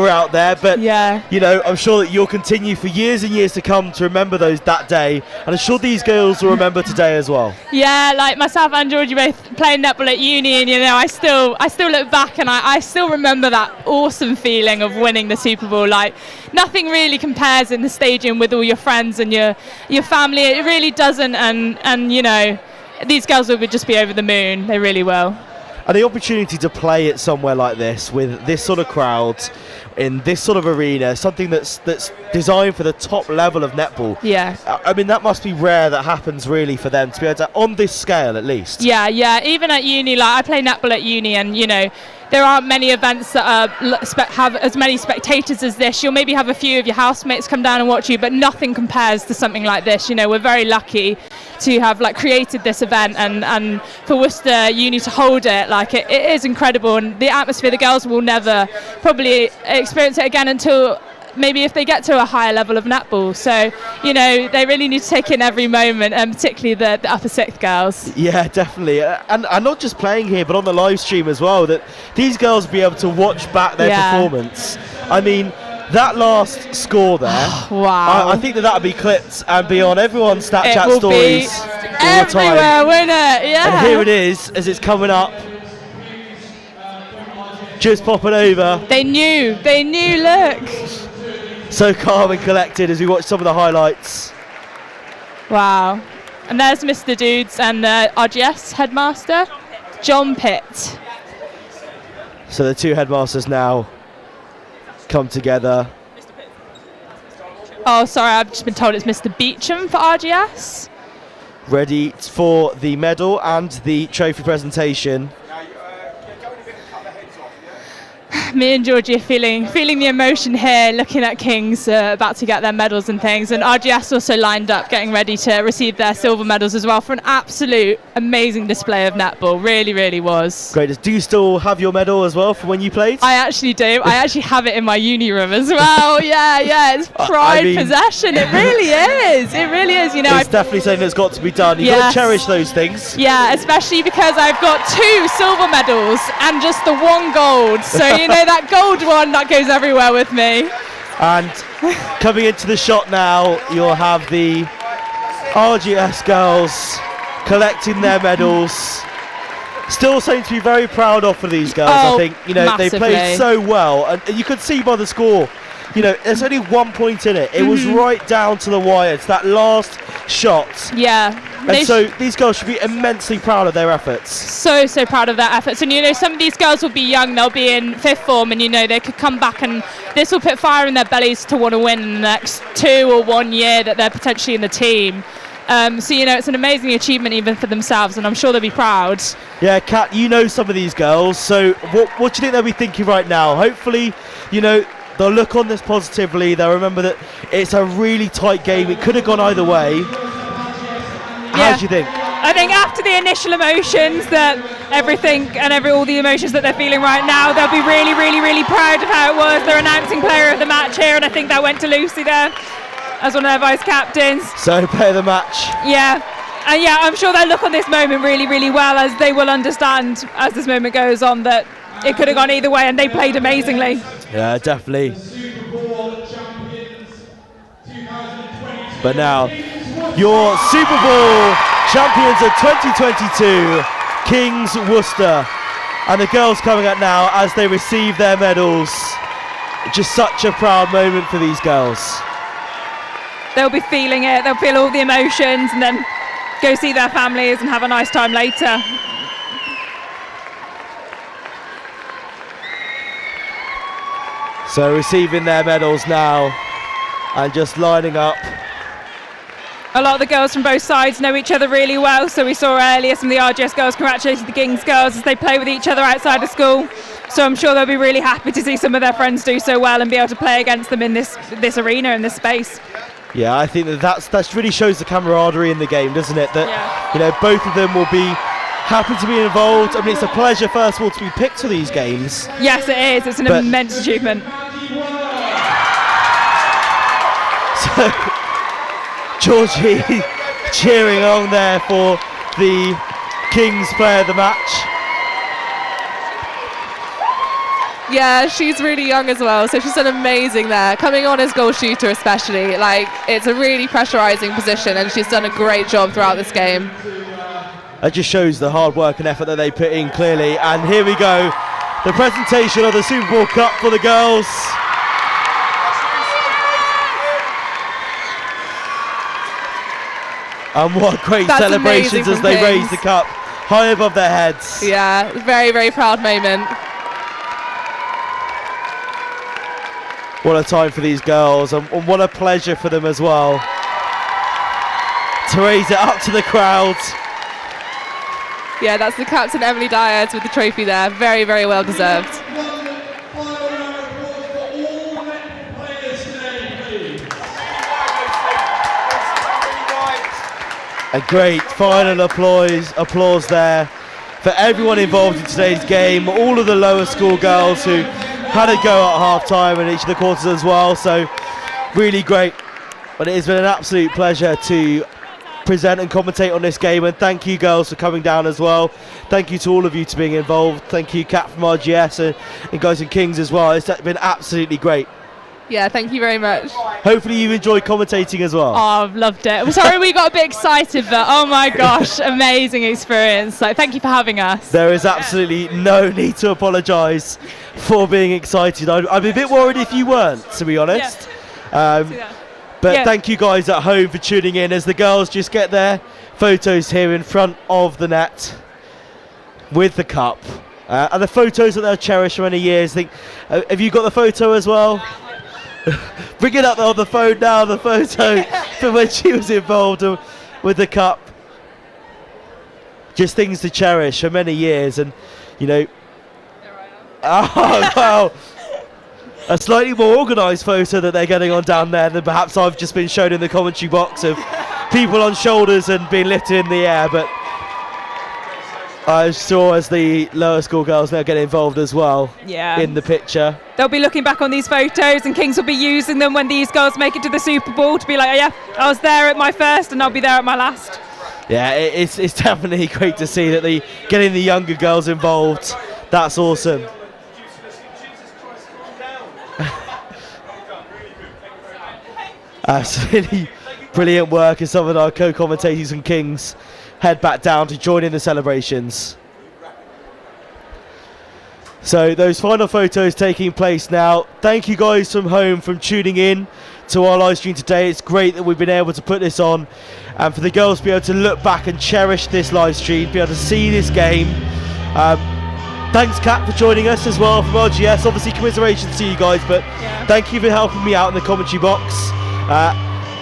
out there, but yeah, you know, I'm sure that you'll continue for years and years to come to remember that day, and I'm sure these girls will remember today as well. Yeah, like myself and Georgie both playing netball at uni, and you know, I still look back and I still remember that awesome feeling of winning the Superball. Like nothing really compares in the stadium with all your friends and your family. It really doesn't, and you know, these girls will just be over the moon. They really will. And the opportunity to play it somewhere like this with this sort of crowd in this sort of arena, something that's designed for the top level of netball. Yeah. I mean, that must be rare that happens really for them to be able to, on this scale at least. Yeah. Even at uni, like I play netball at uni, and you know, there aren't many events that have as many spectators as this. You'll maybe have a few of your housemates come down and watch you, but nothing compares to something like this. You know, we're very lucky to have like created this event, and for Worcester Uni to hold it, like it is incredible. And the atmosphere, the girls will never probably experience it again until maybe if they get to a higher level of netball. So, you know, they really need to take in every moment, and particularly the upper sixth girls. Yeah, definitely. And not just playing here, but on the live stream as well, that these girls will be able to watch back their performance. I mean, that last score there, wow. I think that'll be clipped and be on everyone's Snapchat stories all the time. Everywhere, won't it? Yeah. And here it is as it's coming up. Just popping over. They knew, look. so calm and collected as we watch some of the highlights. Wow. And there's Mr. Dudes and the RGS headmaster, John Pitt. So the two headmasters now come together. Oh, sorry, I've just been told it's Mr. Beecham for RGS. Ready for the medal and the trophy presentation. Me and Georgie are feeling the emotion here, looking at Kings about to get their medals and things, and RGS also lined up getting ready to receive their silver medals as well for an absolute amazing display of netball. Really was. Great. Do you still have your medal as well from when you played? I actually do. I actually have it in my uni room as well. Yeah, it's pride possession. It really is. It really is. You know, it's definitely something that's got to be done. You've got to cherish those things. Yeah, especially because I've got 2 silver medals and just the 1 gold. So you know, that gold one, that goes everywhere with me. And coming into the shot now, you'll have the RGS girls collecting their medals. Still something to be very proud of for these girls. I think, you know, massively. They played so well, and you could see by the score, you know, there's only 1 point in it. It was right down to the wire. It's that last shot. Yeah. And so these girls should be immensely proud of their efforts. So proud of their efforts. And you know, some of these girls will be young, they'll be in 5th form, and you know, they could come back and this will put fire in their bellies to want to win in the next 2 or 1 year that they're potentially in the team. So you know, it's an amazing achievement even for themselves, and I'm sure they'll be proud. Yeah, Kat, you know some of these girls, so what do you think they'll be thinking right now? Hopefully, you know, they'll look on this positively. They'll remember that it's a really tight game. It could have gone either way. How do you think? I think after the initial emotions, that everything and all the emotions that they're feeling right now, they'll be really proud of how it was. They're announcing player of the match here, and I think that went to Lucy there as one of their vice captains. So player of the match. Yeah. And yeah, I'm sure they'll look on this moment really well, as they will understand as this moment goes on that it could have gone either way, and they played amazingly. Yeah, definitely. But now, your Superball champions of 2022, Kings Worcester. And the girls coming out now as they receive their medals. Just such a proud moment for these girls. They'll be feeling it, they'll feel all the emotions, and then go see their families and have a nice time later. So receiving their medals now and just lining up. A lot of the girls from both sides know each other really well, so we saw earlier some of the RGS girls congratulating the Kings girls as they play with each other outside of school. So I'm sure they'll be really happy to see some of their friends do so well and be able to play against them in this arena, in this space. Yeah, I think that really shows the camaraderie in the game, doesn't it? That, you know, both of them will be happy to be involved. I mean, it's a pleasure, first of all, to be picked for these games. Yes, it is. It's an immense achievement. So, Georgie cheering on there for the Kings player of the match. Yeah, she's really young as well, so she's done amazing there. Coming on as goal shooter especially, like, it's a really pressurising position, and she's done a great job throughout this game. It just shows the hard work and effort that they put in clearly. And here we go, the presentation of the Superball Cup for the girls. And what great celebrations as they raise the cup high above their heads. Yeah, very proud moment. What a time for these girls, and what a pleasure for them as well to raise it up to the crowd. Yeah, that's the captain, Emily Dyers, with the trophy there. Very well deserved. A great final applause there for everyone involved in today's game. All of the lower school girls who had a go at half time and each of the quarters as well. So really great. But it has been an absolute pleasure to present and commentate on this game, and thank you girls for coming down as well. Thank you to all of you for being involved. Thank you Kat from RGS and guys in Kings as well. It's been absolutely great. Yeah, thank you very much. Hopefully you've enjoyed commentating as well. Oh, I've loved it. I'm sorry we got a bit excited, but oh my gosh, amazing experience. Like, thank you for having us. There is absolutely no need to apologise for being excited. I'd be a bit worried if you weren't, to be honest. But thank you guys at home for tuning in as the girls just get their photos here in front of the net with the cup. And the photos that they'll cherish for many years. Have you got the photo as well? Bring it up on the phone now, the photo from when she was involved with the cup. Just things to cherish for many years. And, you know, oh, wow. A slightly more organised photo that they're getting on down there than perhaps I've just been shown in the commentary box of people on shoulders and being lifted in the air. But I saw as the lower school girls now get involved as well in the picture. They'll be looking back on these photos and Kings will be using them when these girls make it to the Superball to be like, oh yeah, I was there at my first and I'll be there at my last. Yeah, it's definitely great to see that getting the younger girls involved. That's awesome. Absolutely brilliant work as some of our co-commentators and Kings head back down to join in the celebrations. So those final photos taking place now. Thank you guys from home for tuning in to our live stream today. It's great that we've been able to put this on and for the girls to be able to look back and cherish this live stream, be able to see this game. Thanks Kat for joining us as well from RGS. Obviously commiserations to you guys, but thank you for helping me out in the commentary box.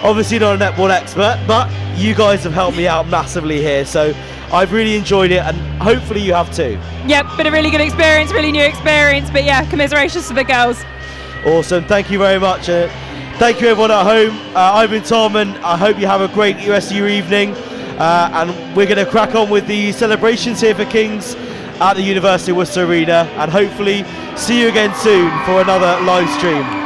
Obviously not a netball expert, but you guys have helped me out massively here, so I've really enjoyed it and hopefully you have too. Yep, been a really good experience, really new experience, but yeah, commiserations to the girls. Awesome, thank you very much. Thank you everyone at home. I've been Tom and I hope you have a great rest of your evening, and we're going to crack on with the celebrations here for Kings at the University of Worcester Arena and hopefully see you again soon for another live stream.